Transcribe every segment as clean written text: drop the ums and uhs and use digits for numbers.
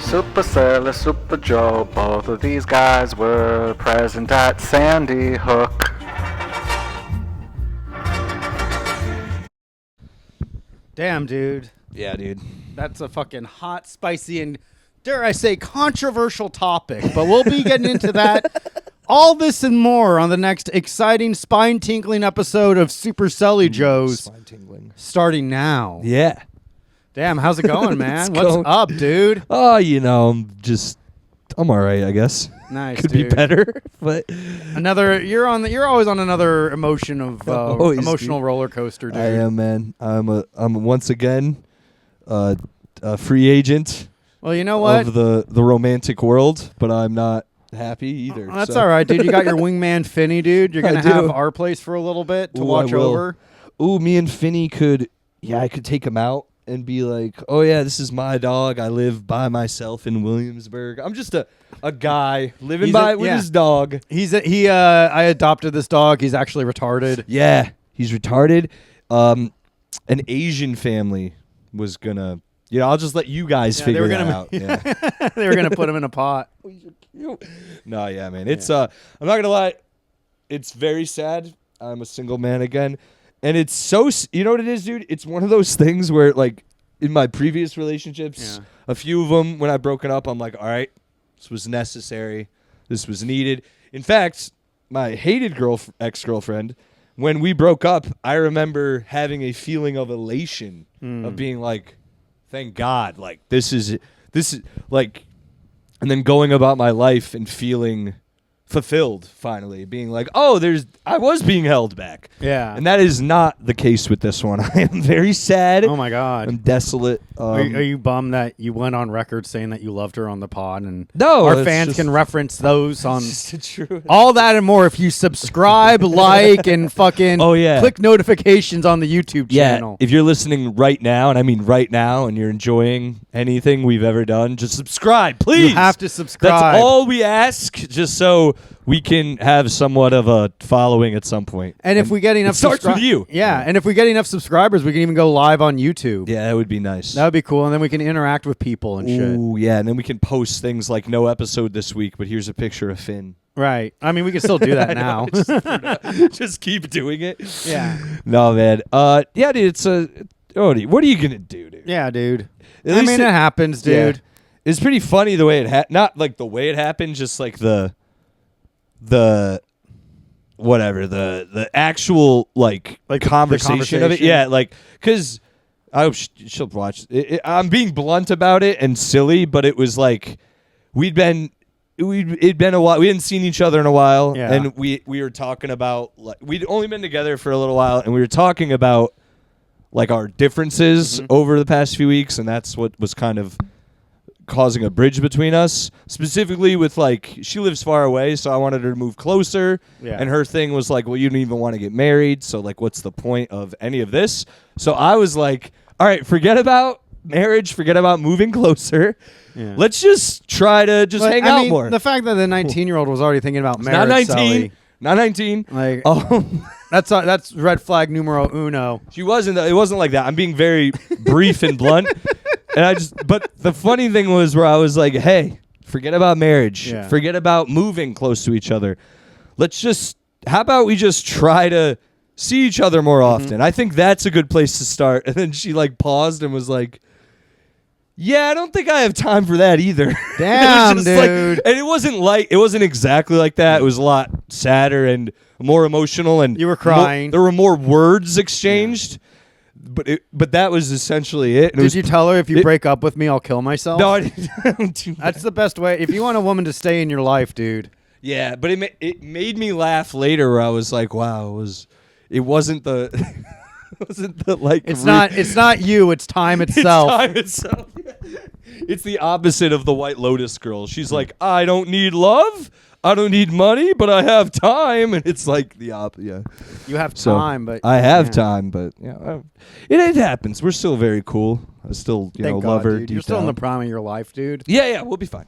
Super Selli, Super Joe, both of these guys were present at Sandy Hook. Damn, dude. Yeah, dude. That's a fucking hot, spicy, and dare I say controversial topic. But we'll be getting into that. All this and more on the next exciting, spine-tinkling episode of Super Selli Joes. Spine-tingling. Starting now. Yeah. Damn, how's it going, man? What's going. up, dude? Oh, I'm all right, I guess. Nice, Could dude. be better, but You're always on another emotion of Always, emotional dude. roller coaster, dude. I am, man. I'm once again a free agent Well, you know what? of the romantic world, but I'm not happy either. That's so. all right, dude. You got your wingman Finney, dude. You're gonna I do. have our place for a little bit to Ooh, watch I will. over. Ooh, me and Finney I could take him out and be like, oh yeah, this is my dog. I live by myself in Williamsburg. I'm just a guy living with his dog. I adopted this dog. He's actually retarded. Yeah, he's retarded. An Asian family was gonna. I'll just let you guys figure that out. Yeah. They were gonna put him in a pot. No, yeah, man. It's I'm not gonna lie. It's very sad. I'm a single man again. And it's so, you know what it is, dude? It's one of those things where, like, in my previous relationships, a few of them, when I broken up, I'm like, all right, this was necessary. This was needed. In fact, my hated ex-girlfriend, when we broke up, I remember having a feeling of elation of being like, thank God, like, this is, like, and then going about my life and feeling fulfilled finally, being like, oh, I was being held back. Yeah. And that is not the case with this one. I am very sad. Oh my God. I'm desolate. Are you bummed that you went on record saying that you loved her on the pod, and No, our it's fans just- can reference those on It's just true. all that and more if you subscribe, like, and fucking Oh, yeah. click notifications on the YouTube Yeah, channel. if you're listening right now, and I mean right now, and you're enjoying anything we've ever done, just subscribe, please. You have to subscribe. That's all we ask, just so we can have somewhat of a following at some point. And if we get enough, it starts with you. Yeah, and if we get enough subscribers, we can even go live on YouTube. Yeah, that would be nice. That would be cool, and then we can interact with people and shit. Ooh, yeah, and then we can post things like no episode this week, but here's a picture of Finn. Right. I mean, we can still do that now. Just keep doing it. Yeah. No, man. Yeah, dude. What are you gonna do, dude? Yeah, dude. At I least mean, it happens, dude. Yeah. It's pretty funny the way it not like the way it happened, just like the whatever the actual like conversation of it. Yeah, like because I hope she'll watch. I'm being blunt about it and silly, but it was like it'd been a while. We hadn't seen each other in a while, Yeah. and we were talking about like we'd only been together for a little while, and we were talking about like our differences over the past few weeks, and that's what was kind of causing a bridge between us, specifically with like she lives far away, so I wanted her to move closer. Yeah. And her thing was like, well, you don't even want to get married, so like what's the point of any of this? So I was like, all right, forget about marriage, forget about moving closer. Yeah. Let's just try to just hang out more. The fact that the 19-year-old was already thinking about marriage, Not 19. Selli, Not 19. like Um, that's red flag numero uno. She wasn't. It wasn't like that. I'm being very brief and blunt. And but the funny thing was where I was like, hey, forget about marriage. Yeah. Forget about moving close to each other. How about we just try to see each other more often? I think that's a good place to start. And then she like paused and was like, yeah, I don't think I have time for that either. Damn, It was just like- dude. and it wasn't exactly like that. It was a lot sadder and more emotional, and You were crying. there were more words exchanged, but that was essentially it. And it Did was, you tell her if you break up with me, I'll kill myself? No, I didn't do that. That's the best way. If you want a woman to stay in your life, dude. Yeah, but it made me laugh later. Where I was like, wow, it wasn't the like. It's not you. It's time itself. It's time itself. It's the opposite of the White Lotus girl. She's like, I don't need love, I don't need money, but I have time, and it's like the opposite. Yeah, You have so time, but I have yeah. time, but it happens. We're still very cool. I still Thank love God, her. dude. deep You're still in the down. prime of your life, dude. Yeah, we'll be fine.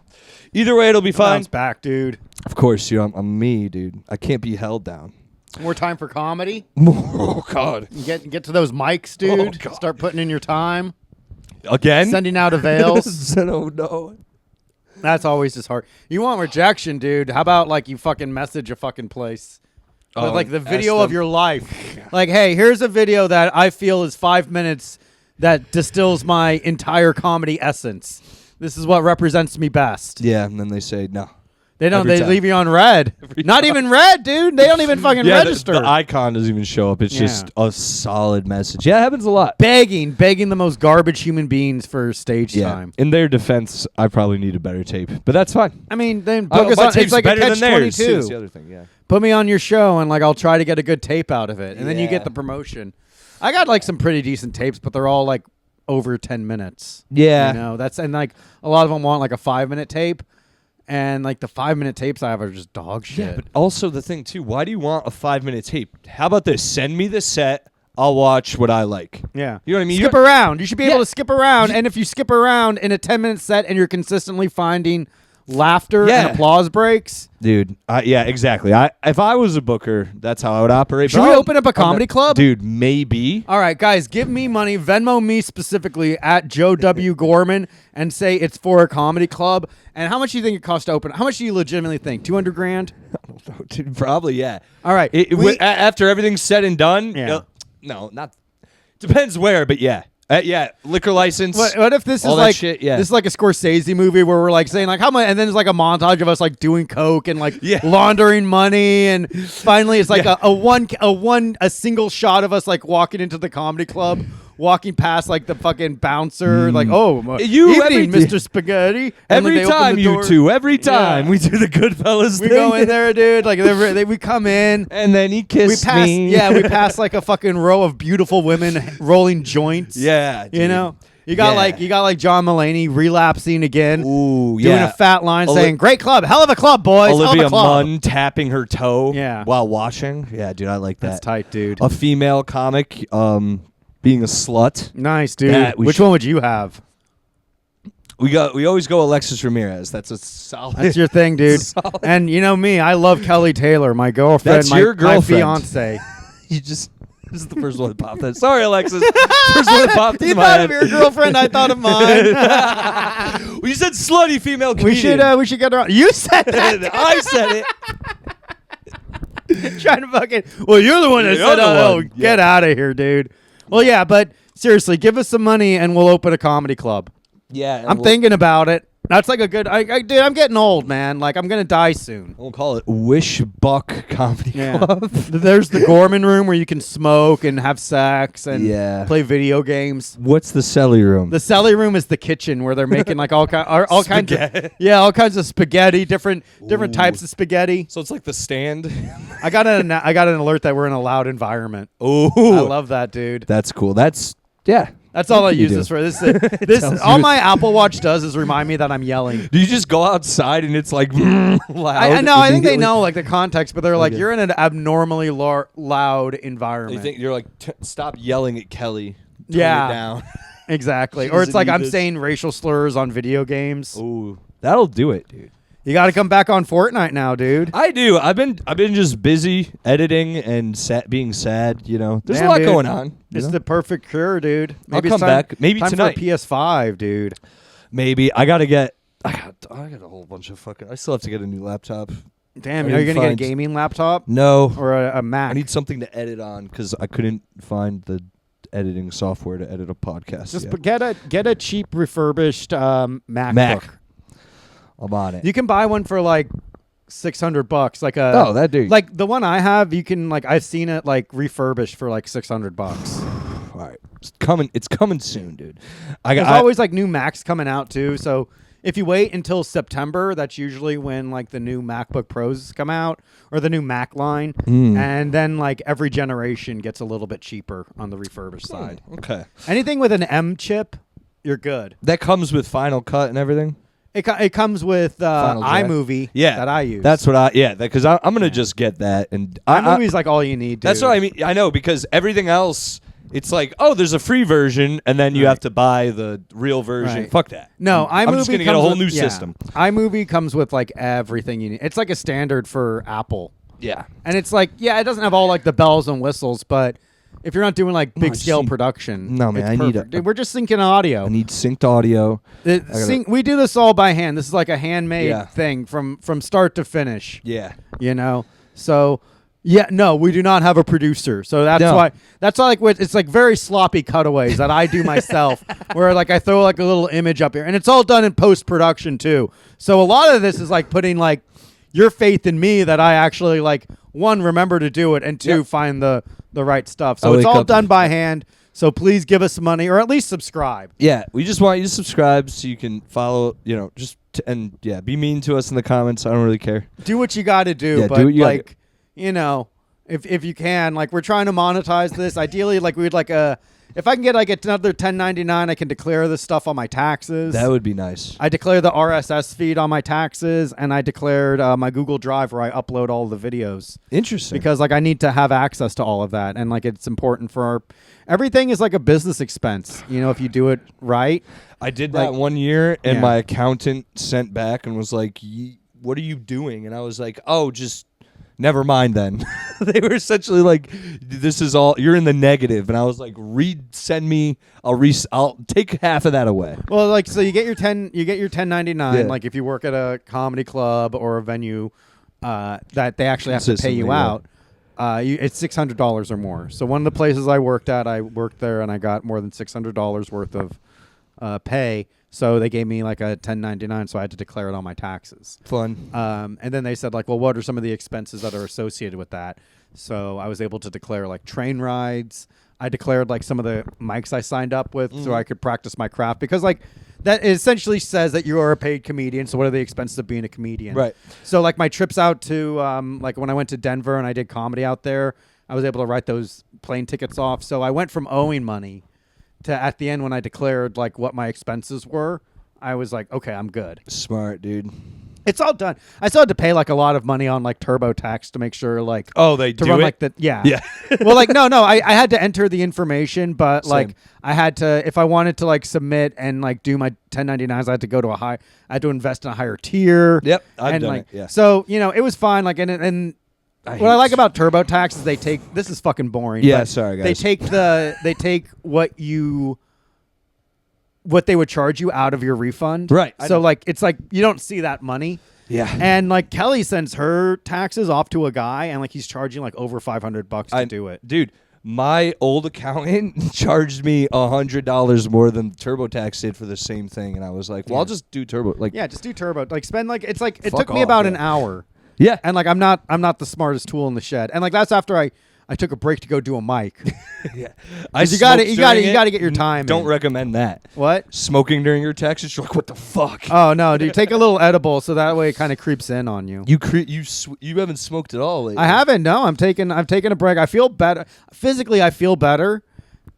Either way, it'll be fine. Bounce back, dude. Of course, I'm me, dude. I can't be held down. More time for comedy. Oh God! Get to those mics, dude. God. Start putting in your time. Again? Sending out avails. Oh no! That's always just hard. You want rejection, dude. How about like you fucking message a fucking place with like the video of your life. Like, hey, here's a video that I feel is 5 minutes that distills my entire comedy essence. This is what represents me best. Yeah, and then they say no. They don't. Every They time. leave you on red. Not even red, dude. They don't even fucking register. The icon doesn't even show up. It's just a solid message. Yeah, it happens a lot. Begging the most garbage human beings for stage time. In their defense, I probably need a better tape, but that's fine. I mean, then book us my on. tape's It's like a better than theirs. catch-22. That's the other thing. Yeah. Put me on your show, and like I'll try to get a good tape out of it, and then you get the promotion. I got like some pretty decent tapes, but they're all like over 10 minutes. Yeah. You know, and like a lot of them want like a 5-minute tape. And like the 5-minute tapes I have are just dog shit. Yeah, but also the thing too, why do you want a 5-minute tape? How about this? Send me the set. I'll watch what I like. Yeah. You know what I mean? Skip around. You should be able to skip around. And if you skip around in a 10-minute set and you're consistently finding laughter and applause breaks. Dude, yeah, exactly. If I was a booker, that's how I would operate. Should we open up a comedy club? Dude, maybe. All right, guys, give me money. Venmo me specifically at Joe W. Gorman and say it's for a comedy club. And how much do you think it costs to open? How much do you legitimately think? 200 grand? I don't know, dude, probably, yeah. All right. After everything's said and done, Yeah. no, not. Depends where, but yeah. Yeah, liquor license. What if this is all that like shit, yeah. this is like a Scorsese movie where we're like saying like how much, and then there's like a montage of us like doing coke and like laundering money, and finally it's like a single shot of us like walking into the comedy club, walking past like the fucking bouncer, like evening, Mr. Spaghetti. And, Every like, they open time the you door. two, every time we do the Goodfellas We thing. go in there, dude. Like we come in. And then he kissed We pass, me. yeah, we pass like a fucking row of beautiful women rolling joints. Yeah, dude. You know, you got like John Mulaney relapsing again. Ooh, doing a fat line saying, "Great club, hell of a club, boys." hell of Olivia a club. Munn tapping her toe Yeah. while watching. Yeah, dude, I like that. That's tight, dude. A female comic being a slut. Nice, dude. That we Which one would you have? We always go Alexis Ramirez. That's a solid. That's your thing, dude. And you know me, I love Kelly Taylor, my girlfriend, That's my, your girlfriend. my fiance. You just. This is the first one that popped in. Sorry, Alexis. First one that popped You in my thought head. of your girlfriend, I thought of mine. Well, you said slutty female we comedian. should get her on. You said that. I said it. Trying to fucking. Well, you're the one that You're said, the "Oh, one. get out of here, dude." Well, yeah, but seriously, give us some money and we'll open a comedy club. Yeah. I'm thinking about it. That's like a good. Dude, I'm getting old, man. Like I'm gonna die soon. We'll call it Wish Buck Comedy Club. There's the Gorman room where you can smoke and have sex and play video games. What's the Selli room? The Selli room is the kitchen where they're making like all kinds of spaghetti, different types of spaghetti. So it's like the stand. I got an alert that we're in a loud environment. Oh, I love that, dude. That's cool. That's all I you use do. this for. This all my Apple Watch does is remind me that I'm yelling. Do you just go outside and it's like loud? I know. I think they immediately? know like the context, but they're like, Okay. you're in an abnormally loud environment. You think you're like, stop yelling at Kelly. Tone Yeah. it down. Exactly. She Or it's doesn't like need I'm this. saying racial slurs on video games. Ooh, that'll do it, dude. You got to come back on Fortnite now, dude. I do. I've been just busy editing and being sad. You know, there's Damn, a lot dude. going on. you It's know? the perfect cure, dude. I'll Maybe come it's time, back. Maybe time tonight. for a PS5, dude. Maybe I got a whole bunch of fucking. I still have to get a new laptop. Damn, I are you didn't gonna get a find- gaming laptop No, or a Mac? I need something to edit on because I couldn't find the editing software to edit a podcast. Just yet. get a cheap refurbished MacBook. Mac. I'm on it. You can buy one for like $600, like a Oh, that dude. like the one I have. You can like I've seen it like refurbished for like $600. All right, it's coming soon, dude. There's always like new Macs coming out too. So if you wait until September, that's usually when like the new MacBook Pros come out or the new Mac line, and then like every generation gets a little bit cheaper on the refurbished side. Okay, Anything with an M chip, you're good. that comes with Final Cut and everything. It comes with Final Draft. iMovie. Yeah, that I use. That's what because I'm gonna just get that and iMovie's like all you need. Dude. That's what I mean. I know because everything else, it's like, oh, there's a free version, and then you have to buy the real version. Right. Fuck that. No, I'm iMovie just gonna get a comes whole with- new yeah. system. iMovie comes with like everything you need. It's like a standard for Apple, Yeah. and it's like it doesn't have all like the bells and whistles, but if you're not doing like big just scale think- production. No, man, it's I need perfect. a- Dude, we're just syncing audio. I need synced audio. We do this all by hand. This is like a handmade Yeah. thing from start to finish. Yeah. You know, so yeah, no, we do not have a producer. So that's No. why it's like very sloppy cutaways that I do myself, where like I throw like a little image up here, and it's all done in post production too. So a lot of this is like putting like your faith in me that I actually like one remember to do it, and two Yep. find the right stuff. I So it's wake all up- done by hand. So please give us some money, or at least subscribe. Yeah, we just want you to subscribe so you can follow, and be mean to us in the comments. I don't really care. Do what you got to do, Yeah, but do what you gotta like, if you can, like, we're trying to monetize this. Ideally, like, we'd like if I can get like another 1099, I can declare this stuff on my taxes. That would be nice. I declare the RSS feed on my taxes, and I declared my Google Drive where I upload all the videos Interesting. because like I need to have access to all of that, and like it's important for everything is like a business expense. If you do it right. I did like- that one year, and Yeah. my accountant sent back and was like, "What are you doing?" And I was like, "Oh, just never mind then." They were essentially like, "This is all you're in the negative," and I was like, "Send me. I'll take half of that away." Well, like so you get your 1099 Yeah. like if you work at a comedy club or a venue that they actually have to pay you Consistently, out. It's $600 or more. So one of the places I worked there and I got more than $600 worth of pay. So they gave me like a 1099, so I had to declare it on my taxes. Fun. And then they said like, well, what are some of the expenses that are associated with that? So I was able to declare like train rides. I declared like some of the mics I signed up with so I could practice my craft because like that essentially says that you are a paid comedian. So what are the expenses of being a comedian? Right. So like my trips out to like when I went to Denver and I did comedy out there, I was able to write those plane tickets off. So I went from owing money to at the end when I declared like what my expenses were, I was like, okay, I'm good. Smart, dude. It's all done. I still had to pay like a lot of money on like TurboTax to make sure like Oh, they to do run it? like the yeah. Yeah. Well, like no, I had to enter the information, but like Same. I had to if I wanted to like submit and like do my 1099s, I had to go to I had to invest in a higher tier. Yep, I've and done like it, yeah. so it was fine. Like and what I like about TurboTax is they take this is fucking boring. Yeah, but sorry, guys. They take what they would charge you out of your refund. Right, I So know. like it's like you don't see that money. Yeah. And like Kelly sends her taxes off to a guy, and like he's charging like over $500 to do it. Dude, my old accountant charged me $100 more than TurboTax did for the same thing, and I was like, "Well, I'll just do Turbo." Like, Yeah, just do turbo. Like spend like it's like it Fuck took me off, about yeah. an hour, yeah, and like I'm not the smartest tool in the shed, and like that's after I took a break to go do a mic. yeah. 'Cause you gotta get your time Don't in. recommend that. What? Smoking during your taxes, you're like, what the fuck? Oh no, dude! Take a little edible so that way it kind of creeps in on you. You haven't smoked at all lately. I haven't. No, I've taken a break. I feel better physically. I feel better,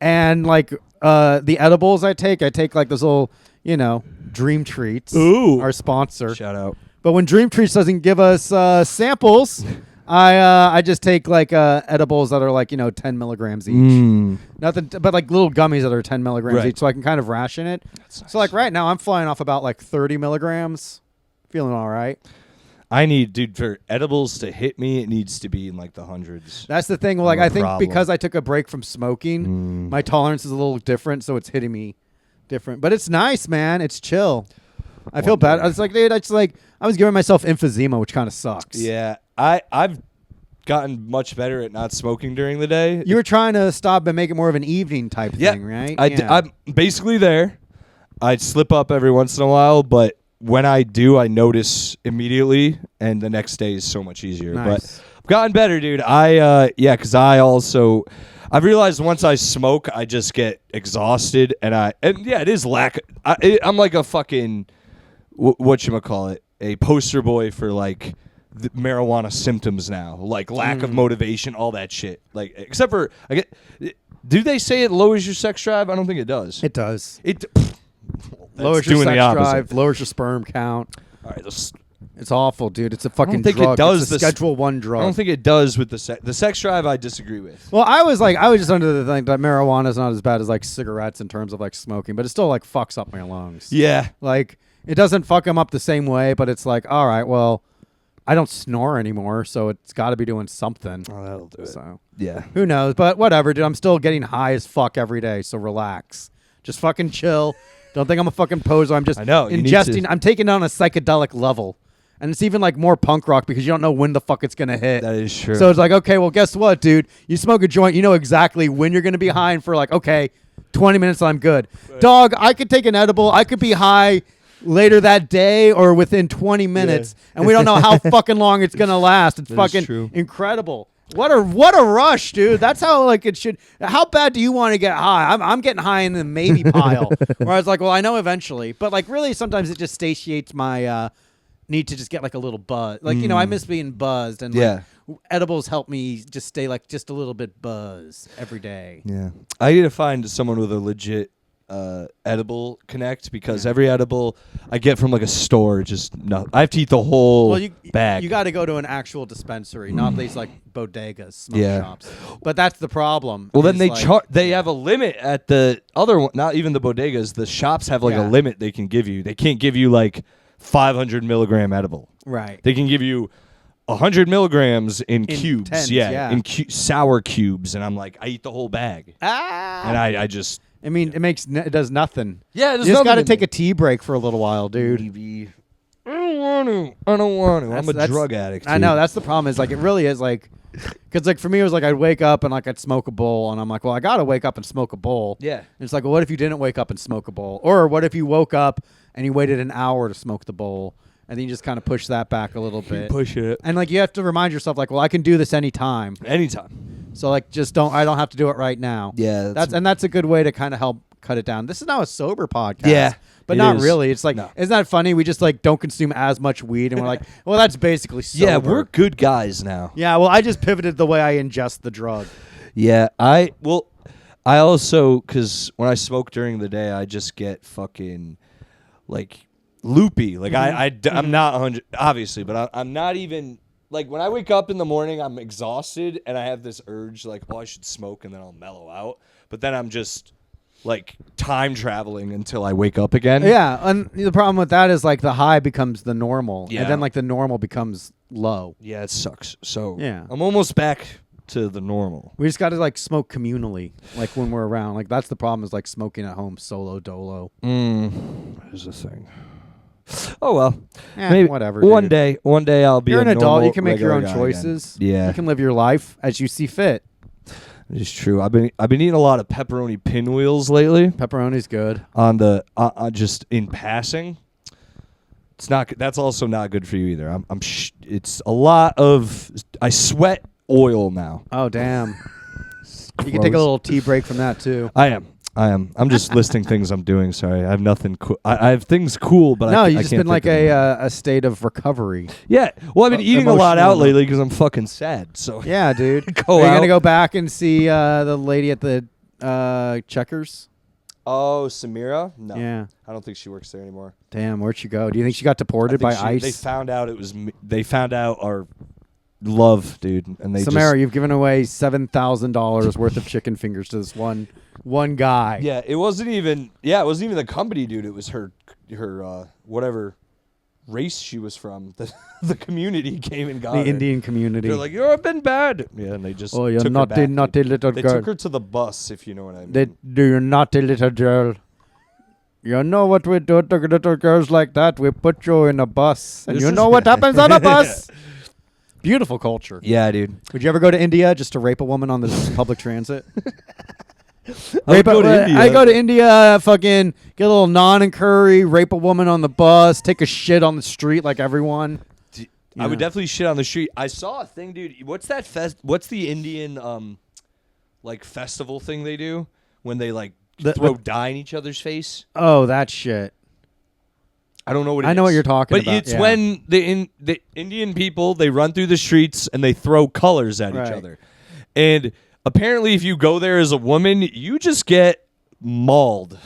and like the edibles I take like this little Dream Treats. Ooh. Our sponsor. Shout out. But when Dream Treats doesn't give us samples, I just take like edibles that are like 10 milligrams each. Nothing, but like little gummies that are 10 milligrams Right. each, so I can kind of ration it. So like right now, I'm flying off about like 30 milligrams. Feeling all right. I need, dude, for edibles to hit me, it needs to be in like the hundreds. That's the thing. Well, like No I think problem. because I took a break from smoking, my tolerance is a little different, so it's hitting me different. But it's nice, man. It's chill. I feel bad. I was like, dude, I was giving myself emphysema, which kind of sucks. Yeah, I've gotten much better at not smoking during the day. You were trying to stop and make it more of an evening type Yeah, thing, right? I'm basically there. I slip up every once in a while, but when I do, I notice immediately, and the next day is so much easier. Nice. But I've gotten better, dude. Because I've realized once I smoke, I just get exhausted, and it is I'm like a fucking whatchamacallit, a poster boy for like the marijuana symptoms now, like lack of motivation, all that shit. Like, except for do they say it lowers your sex drive? I don't think it does. It does. Lowers Lowers your doing sex the opposite. drive, lowers your sperm count. All right, It's awful, dude. It's a fucking think it drug. does It's a this- Schedule 1 drug. I don't think it does with the sex drive. I disagree with. Well, I was just under the thing that marijuana is not as bad as like cigarettes in terms of like smoking, but it still like fucks up my lungs. Yeah, Like it doesn't fuck them up the same way, but it's like, all right, well, I don't snore anymore, so it's got to be doing something. Oh, that'll do it. So Yeah. who knows? But whatever, dude. I'm still getting high as fuck every day, so relax. Just fucking chill. Don't think I'm a fucking poser. I'm just I know, you need ingesting. to- I'm taking it on a psychedelic level. And it's even like more punk rock because you don't know when the fuck it's going to hit. That is true. So it's like, okay, well, guess what, dude? You smoke a joint, you know exactly when you're going to be high and for like, okay, 20 minutes I'm good. Right. Dog, I could take an edible. I could be high later that day or within 20 minutes. Yeah. And we don't know how fucking long it's going to last. It's fucking incredible. What a rush, dude. That's how like it should. How bad do you want to get high? I'm getting high in the maybe pile. Where I was like, well, I know eventually. But like really sometimes it just satiates my need to just get like a little buzz. Like, you know, I miss being buzzed and like, edibles help me just stay like just a little bit buzzed every day. Yeah. I need to find someone with a legit edible connect because every edible I get from like a store, just no. I have to eat the whole bag. You got to go to an actual dispensary, not these like bodegas, smoke shops. But that's the problem. Well, then they have a limit at the other one. Not even the bodegas. The shops have like a limit they can give you. They can't give you like 500 milligram edible. Right. They can give you 100 milligrams in cubes. Tens, in sour cubes, and I'm like, I eat the whole bag. And I just. I mean, it does nothing. Yeah, you just got to take a tea break for a little while, dude. I don't want to. I'm a drug addict. Dude. I know that's the problem. Is like it really is like, because like for me it was like I'd wake up and like I'd smoke a bowl, and I'm like, well, I gotta wake up and smoke a bowl. Yeah. And it's like, well, what if you didn't wake up and smoke a bowl, or what if you woke up and you waited an hour to smoke the bowl, and then you just kind of push that back a little bit. Push it. And like you have to remind yourself, like, well, I can do this anytime. Anytime. So like, I don't have to do it right now. Yeah. That's a good way to kind of help cut it down. This is now a sober podcast. Yeah. But not really. It's like, isn't that funny? We just like don't consume as much weed, and we're like, well, that's basically sober. Yeah, we're good guys now. Yeah, well, I just pivoted the way I ingest the drug. Yeah, I also, because when I smoke during the day, I just get fucking like loopy. Like I'm not 100, obviously, but I'm not even. Like, when I wake up in the morning, I'm exhausted, and I have this urge, like, oh, I should smoke, and then I'll mellow out. But then I'm just, like, time traveling until I wake up again. Yeah, and the problem with that is, like, the high becomes the normal. Yeah. And then, like, the normal becomes low. Yeah, it sucks. So, yeah. I'm almost back to the normal. We just got to, like, smoke communally, like, when we're around. Like, that's the problem is, like, smoking at home solo dolo. Is the thing. Oh well, maybe whatever. One day I'll be. You're an adult. Normal, you can make your own guy choices. Again. Yeah, you can live your life as you see fit. It's true. I've been eating a lot of pepperoni pinwheels lately. Pepperoni's good. On the just in passing. It's not. That's also not good for you either. It's a lot of. I sweat oil now. Oh damn. You can take a little tea break from that too. I am. I'm just listing things I'm doing. Sorry, I have nothing cool. I have things cool, but no, I you've just can't been like think a state of recovery. Yeah. Well, I've been eating a lot out lately because I'm fucking sad. So yeah, dude. Are you gonna go back and see the lady at the Checkers? Oh, Samira? No. Yeah. I don't think she works there anymore. Damn, where'd she go? Do you think she got deported by ICE? They found out it was. They found out our love, dude, and they. Samara, you've given away $7,000 worth of chicken fingers to this one guy. Yeah, it wasn't even. Yeah, it wasn't even the company, dude. It was her whatever race she was from. The community came and got the her. Indian community. They're like, you've been bad. Yeah, and they just. Oh, you're took naughty, her back. naughty little girl. They took her to the bus, if you know what I mean. You're naughty little girl. You know what we do to little girls like that? We put you in a bus, and you know what happens on a bus. Beautiful culture. Yeah, dude. Would you ever go to India just to rape a woman on the public transit? I go to India, fucking get a little naan and curry, rape a woman on the bus, take a shit on the street like everyone. I would definitely shit on the street. I saw a thing, dude. What's that What's the Indian like festival thing they do when they like throw dye in each other's face? Oh, that shit. I don't know what it is. I know what you're talking about. But it's when the Indian people, they run through the streets and they throw colors at each other. And apparently if you go there as a woman, you just get mauled.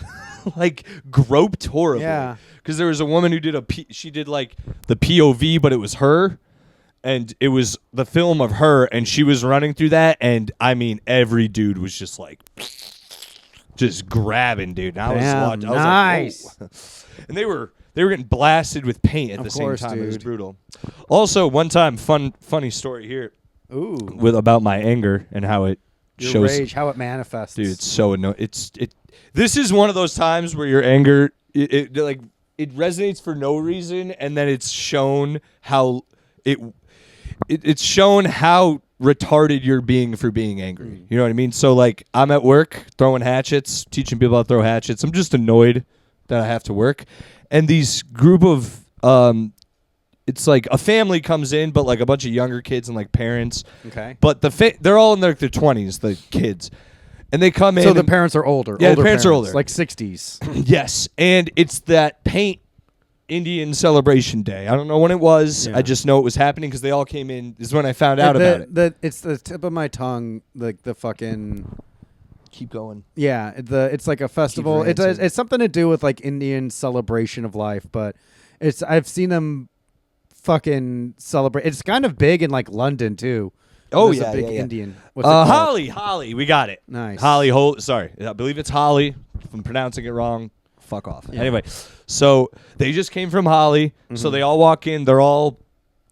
Like groped horribly. Yeah. Because there was a woman who she did like the POV, but it was her. And it was the film of her, and she was running through that. And I mean, every dude was just like just grabbing, dude. And I was Damn, watching. I was nice. like, whoa. And they were getting blasted with paint at Of the same course, time. It was dude. brutal. Also, one time, funny story here Ooh. about my anger and how it Your shows. rage, how it manifests. Dude, it's so annoying. This is one of those times where your anger, it resonates for no reason, and then it's shown how it's shown how retarded you're being for being angry. You know what I mean? So like, I'm at work throwing hatchets, teaching people how to throw hatchets. I'm just annoyed that I have to work, and these group of it's like a family comes in, but like a bunch of younger kids and like parents. Okay. But they're all in their 20s, the kids. And they come in. So the parents are older. Yeah, older the parents are older. Like 60s. Yes. And it's that paint Indian celebration day. I don't know when it was. Yeah. I just know it was happening because they all came in. This is when I found out about it. It's the tip of my tongue, like the fucking... Keep going. Yeah, it's like a festival. It's something to do with like Indian celebration of life, but I've seen them fucking celebrate. It's kind of big in like London too. Oh, There's yeah, a big yeah, yeah. Indian. What's it called? Holly. We got it. Nice. Holly. Sorry. I believe it's Holly. If I'm pronouncing it wrong, fuck off. Yeah. Anyway, so they just came from Holly. So they all walk in. They're all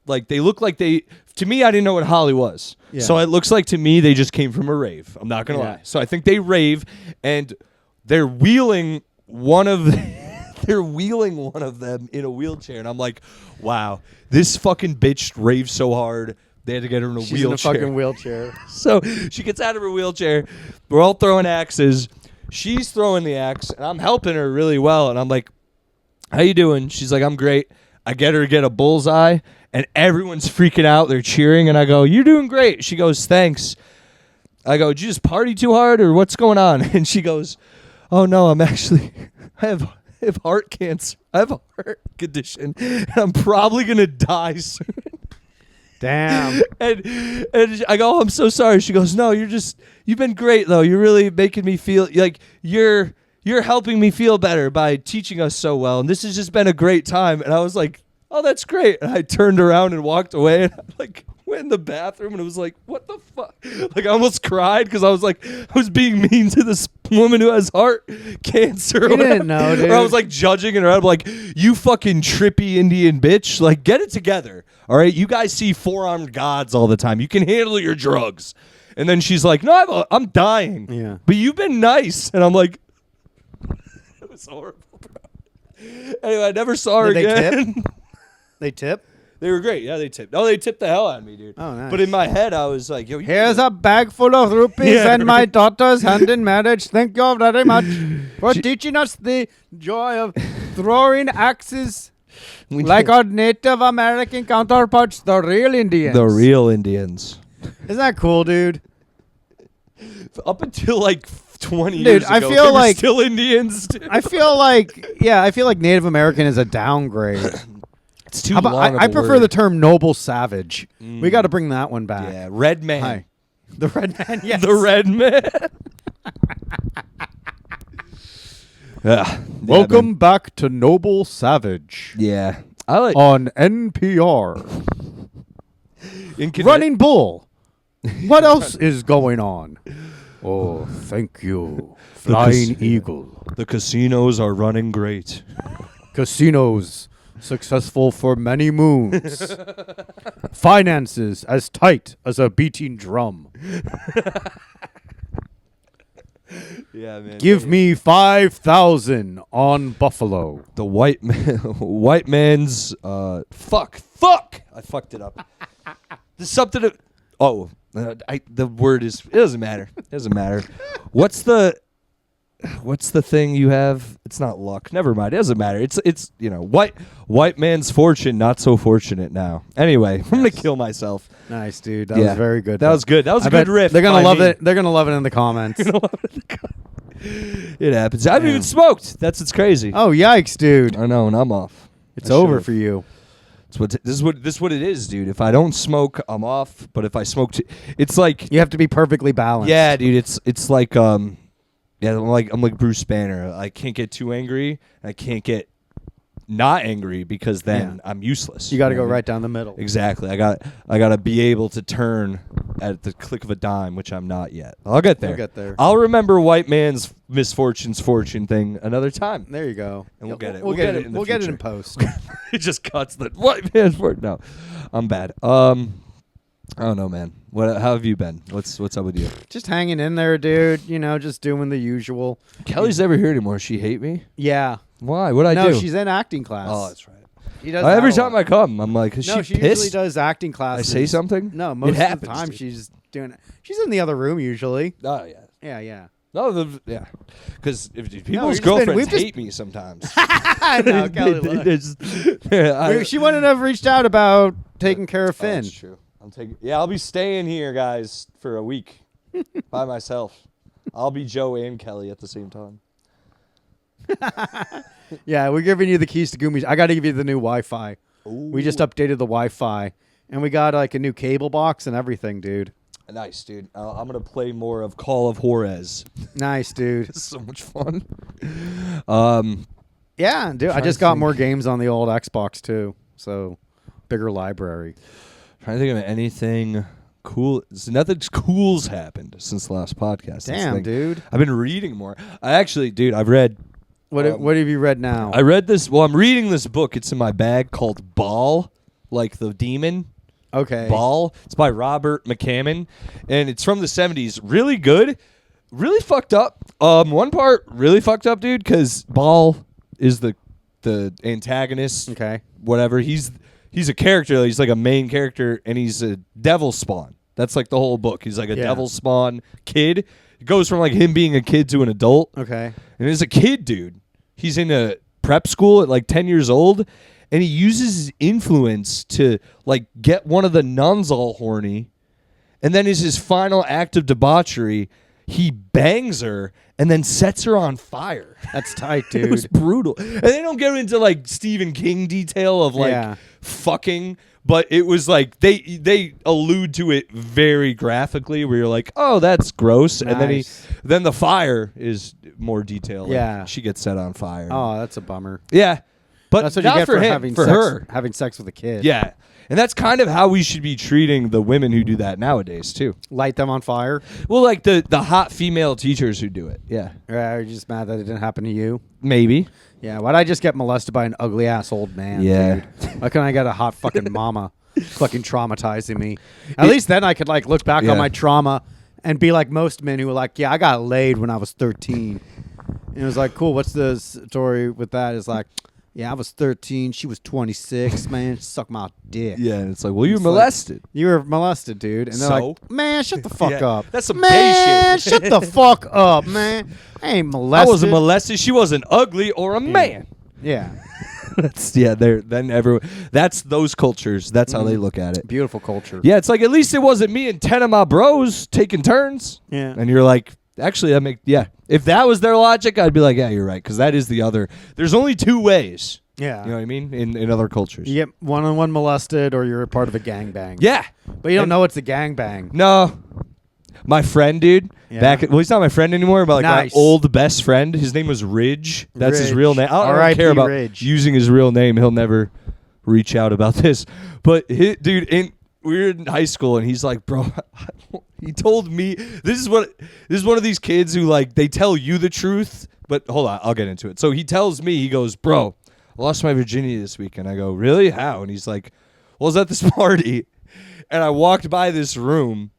like, they look like they... To me, I didn't know what Holly was. Yeah. So it looks like to me they just came from a rave. I'm not going to Yeah. lie. So I think they rave, and they're wheeling one of they're wheeling one of them in a wheelchair. And I'm like, wow, this fucking bitch raves so hard. They had to get her in a She's wheelchair. in a fucking wheelchair. So she gets out of her wheelchair. We're all throwing axes. She's throwing the axe, and I'm helping her really well. And I'm like, how you doing? She's like, I'm great. I get her to get a bullseye, and everyone's freaking out. They're cheering, and I go, you're doing great. She goes, thanks. I go, did you just party too hard, or what's going on? And she goes, oh, no, I have heart cancer. I have a heart condition, and I'm probably going to die soon. Damn. And I go, oh, I'm so sorry. She goes, no, you've been great though. You're really making me feel like you're helping me feel better by teaching us so well. And this has just been a great time. And I was like, oh, that's great. And I turned around and walked away, and I like went in the bathroom, and it was like, what the fuck? Like I almost cried because I was like, I was being mean to this woman who has heart cancer. You didn't know, dude. Or I was like judging her. I'm like, you fucking trippy Indian bitch. Like, get it together. All right. You guys see four-armed gods all the time. You can handle your drugs. And then she's like, no, I'm dying. Yeah. But you've been nice. And I'm like, it was horrible, bro. Anyway, I never saw her Did they again. tip? They tip? They were great. Yeah, they tipped. Oh, they tipped the hell out of me, dude. Oh, nice. But in my head, I was like, yo, Here's a bag full of rupees Yeah, and my right. daughter's hand in marriage. Thank you very much for teaching us the joy of throwing axes like our Native American counterparts, the real Indians. the real Indians. Isn't that cool, dude? Up until like 20 Dude, years ago, I feel they were like- still Indians. Dude. I feel like Native American is a downgrade. It's too How about, long. I prefer the term noble savage. We got to bring that one back. Yeah, red man. Hi. The red man, yes. The red man. Welcome back to Noble Savage Yeah, I like on NPR. in Running Bull. What else is going on? Oh, thank you. Flying Eagle. The casinos are running great. Casinos successful for many moons. Finances as tight as a beating drum. Yeah, man. Give me 5,000 on Buffalo. The white man. White man's. Fuck. I fucked it up. There's something. The word is. It doesn't matter. It doesn't matter. What's the thing you have? It's not luck. Never mind. It doesn't matter. It's white man's fortune, not so fortunate now. Anyway, I'm gonna kill myself. Nice, dude. That was very good. That was good. That was I a good bet riff. They're gonna by love me. it. They're gonna love it in the comments. It happens. I haven't even smoked. That's what's crazy. Oh, yikes, dude. I know, and I'm off. It's I over should've. for you. This is what it is, dude. If I don't smoke, I'm off. But if I smoke, it's like You have to be perfectly balanced. yeah, dude. It's like I'm like Bruce Banner. I can't get too angry. I can't get not angry because then I'm useless. You got to know go what I mean? right down the middle. Exactly. I got to be able to turn at the click of a dime, which I'm not yet. I'll get there. You'll get there. I'll remember white man's misfortune's fortune thing another time. There you go. And we'll get it. We'll get it. in the We'll get it future. in post. It just cuts the white man's fortune. No, I'm bad. I don't know, man. How have you been? What's up with you? Just hanging in there, dude. You know, just doing the usual. Kelly's never here anymore. She hate me? Yeah. Why? What'd I do? No, she's in acting class. Oh, that's right. She does Every that a time lot. I come, I'm like, is No, she she pissed? usually does acting I classes. say something? No, It most of happens, the time dude. she's doing it. She's in the other room usually. Oh, yeah. Yeah, yeah. No, yeah. Because we've people's just girlfriends been- hate me sometimes. I know, Kelly. Look. She wouldn't have reached out about taking care of Finn. That's true. I'll be staying here, guys, for a week by myself. I'll be Joe and Kelly at the same time. Yeah, we're giving you the keys to Goomies. I got to give you the new Wi-Fi. Ooh. We just updated the Wi-Fi, and we got like a new cable box and everything, dude. Nice, dude. I'm going to play more of Call of Juarez. Nice, dude. It's so much fun. Yeah, dude. I Trying just to got think. more games on the old Xbox too, so bigger library. Trying to think of anything cool. Nothing cool's happened since the last podcast. That's the Damn, thing. dude. I've been reading more. I've read. What have you read now? I read this. Well, I'm reading this book. It's in my bag called Baal, like the demon. Okay. Baal. It's by Robert McCammon, and it's from the 70s. Really good. Really fucked up. One part really fucked up, dude, because Baal is the antagonist. Okay. Whatever. He's a character. He's like a main character, and he's a devil spawn. That's like the whole book. He's like a devil spawn kid. It goes from like him being a kid to an adult. Okay. And as a kid, dude, he's in a prep school at like 10 years old, and he uses his influence to like get one of the nuns all horny, and then as his final act of debauchery, he bangs her and then sets her on fire. That's tight, It was dude. brutal. And they don't get into like Stephen King detail of like fucking, but it was like they allude to it very graphically where you're like, oh, that's gross. And then the fire is more detailed. Like, she gets set on fire. Oh, that's a bummer. Yeah. But That's what not you get for him, having for sex, her. having sex with a kid. Yeah. And that's kind of how we should be treating the women who do that nowadays too. Light them on fire. Well, like the hot female teachers who do it. Yeah. Are you just mad that it didn't happen to you? Maybe. Yeah. Why'd I just get molested by an ugly ass old man? Yeah. Dude? Why couldn't I get a hot fucking mama fucking traumatizing me? At least then I could like look back on my trauma and be like most men who were like, yeah, I got laid when I was 13. And it was like, cool. What's the story with that? It's like, yeah, I was 13. She was 26. Man, suck my dick. Yeah, and it's like, well, you were It's like, molested. You were molested, dude. And they're So? like, man, shut the fuck Yeah, up. that's some man, gay shit. shut the fuck up, man. I ain't molested. I wasn't molested. She wasn't ugly or a man. Yeah. That's that's those cultures. That's how they look at it. Beautiful culture. Yeah, it's like at least it wasn't me and 10 of my bros taking turns. Yeah. And you're like, actually, if that was their logic, I'd be like, yeah, you're right, because that is the other. There's only two ways. Yeah. You know what I mean? In other cultures. You get one-on-one molested or you're a part of a gangbang. Yeah. But you don't know it's a gangbang. No. My friend, dude, Yeah. he's not my friend anymore, but like Nice. my old best friend, his name was Ridge. That's his Ridge. real name. I don't R.I.P. care about Ridge. using his real name. He'll never reach out about this. But dude, we were in high school, and he's like, bro, he told me this is one of these kids who like they tell you the truth, but hold on, I'll get into it. So he tells me, he goes, bro, I lost my virginity this weekend. I go, really? How? And he's like, well, I was at this party, and I walked by this room.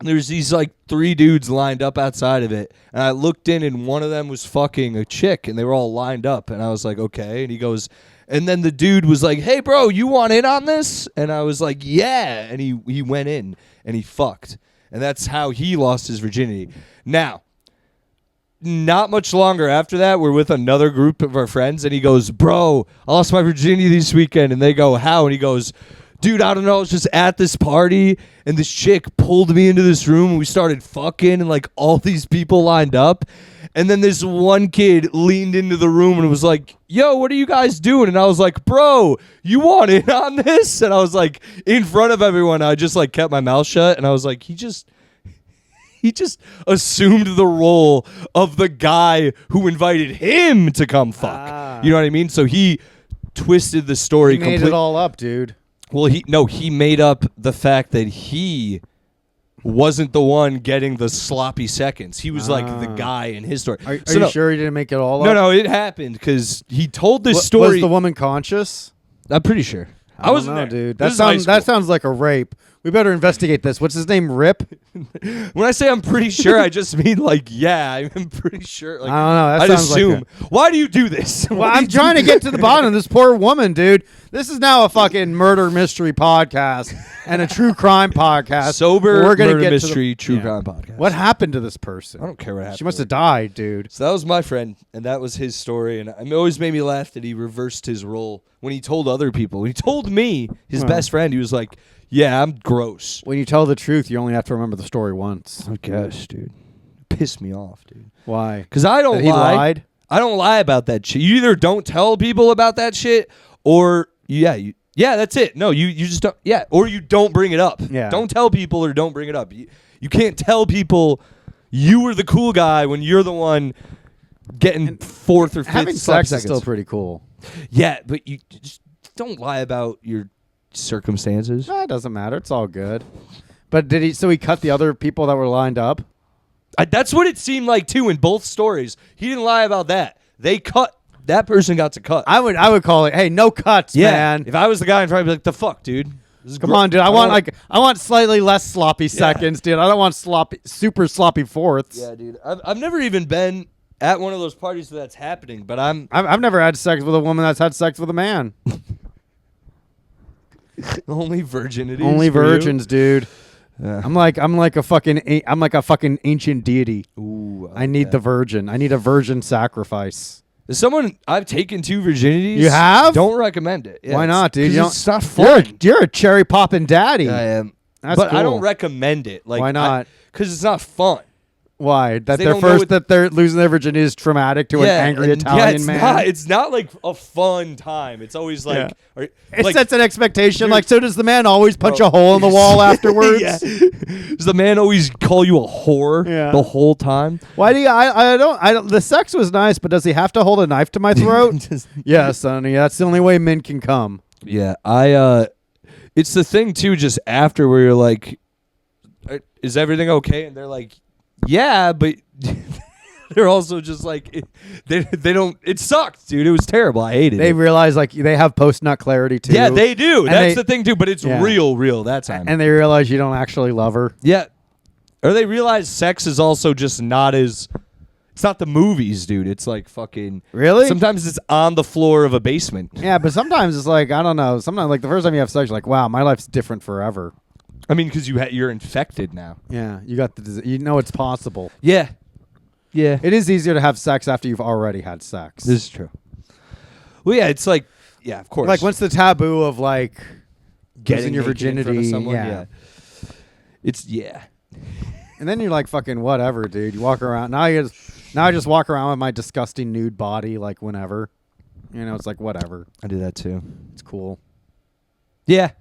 There's these like 3 dudes lined up outside of it, and I looked in, and one of them was fucking a chick, and they were all lined up, and I was like, okay. And he goes, and then the dude was like, hey, bro, you want in on this? And I was like, yeah. And he went in, and he fucked, and that's how he lost his virginity. Now, not much longer after that, we're with another group of our friends, and he goes, bro, I lost my virginity this weekend. And they go, how? And he goes, dude, I don't know. I was just at this party, and this chick pulled me into this room, and we started fucking, and like all these people lined up. And then this one kid leaned into the room and was like, yo, what are you guys doing? And I was like, bro, you want in on this? And I was like, in front of everyone, I just like kept my mouth shut, and I was like, he just assumed the role of the guy who invited him to come fuck. You know what I mean? So he twisted the story He made completely. it all up, dude. Well, he made up the fact that he wasn't the one getting the sloppy seconds. He was like the guy in his story. Are you sure he didn't make it all up? No, it happened because he told this Was story. the woman conscious? I'm pretty sure. I don't wasn't know, there. dude. This That is high sounds like a rape. We better investigate this. What's his name? Rip? school. When I say I'm pretty sure, I just mean like, yeah, I'm pretty sure. Like, I don't know. That I'd sounds like assume. Why do you do this? Well, I'm trying to get to the bottom of this poor woman, dude. This is now a fucking murder mystery podcast and a true crime podcast. Sober We're gonna murder get mystery to true crime podcast. What happened to this person? I don't care what happened. She must to have died, dude. So that was my friend, and that was his story. And it always made me laugh that he reversed his role when he told other people. When he told me, his best friend, he was like, yeah, I'm gross. When you tell the truth, you only have to remember the story once. I guess, dude. Pissed me off, dude. Why? Because I don't That he lie. lied? I don't lie about that shit. You either don't tell people about that shit, or yeah, that's it. No, you just don't. Yeah, or you don't bring it up. Yeah. Don't tell people or don't bring it up. You can't tell people you were the cool guy when you're the one getting fourth or fifth. Having sloppy sex is still seconds. pretty cool. Yeah, but you just don't lie about your circumstances. It doesn't matter. It's all good. But did he? So he cut the other people that were lined up? That's what it seemed like too in both stories. He didn't lie about that. They cut. That person got to cut. I would call it. Hey, no cuts, man. If I was the guy, I'd probably be like, "The fuck, dude." This is Come on, dude. I don't want slightly less sloppy seconds, dude. I don't want super sloppy fourths. Yeah, dude. I've never even been at one of those parties that's happening, but I've never had sex with a woman that's had sex with a man. only virginity. Only virgins, dude. Yeah. I'm like a fucking ancient deity. Ooh, I need the virgin. I need a virgin sacrifice. As someone I've taken 2 virginities. You have? Don't recommend it. Yeah, Why not, dude? 'cause You don't- it's not fun. You're a cherry popping daddy. I am. That's but I cool. don't recommend it. Like, Why not? Because it's not fun. Why? That They their don't know first what- that they're losing their virginity is traumatic to an angry and Italian it's man. It's not like a fun time. It's always like, Yeah. or- It like, sets an expectation. Dude. Like, so does the man always punch Bro. a hole in the wall afterwards? Yeah. Does the man always call you a whore the whole time? Why do you? I don't. The sex was nice, but does he have to hold a knife to my throat? Yes, sonny. That's the only way men can come. Yeah, it's the thing too. Just after where you're like, is everything okay? And they're like, yeah, but they're also just like, they don't. It sucked, dude. It was terrible. I hated They it. realize like they have post nut clarity too. Yeah, they do. And That's they- the thing too. But it's Yeah. real that time. and they realize you don't actually love her. Yeah. Or they realize sex is also just not as. It's not the movies, dude. It's like fucking. Really? Sometimes it's on the floor of a basement. Yeah, but sometimes it's like I don't know. Sometimes like the first time you have sex, you're like, wow, my life's different forever. I mean, because you're infected now. Yeah, you got the. You know it's possible. Yeah. Yeah. It is easier to have sex after you've already had sex. This is true. Well, yeah, it's like, yeah, of course. Like, what's the taboo of like losing your naked in front of virginity? someone, Yeah. It's And then you're like fucking whatever, dude. You walk around now. I just walk around with my disgusting nude body like whenever. You know, it's like whatever. I do that too. It's cool. Yeah,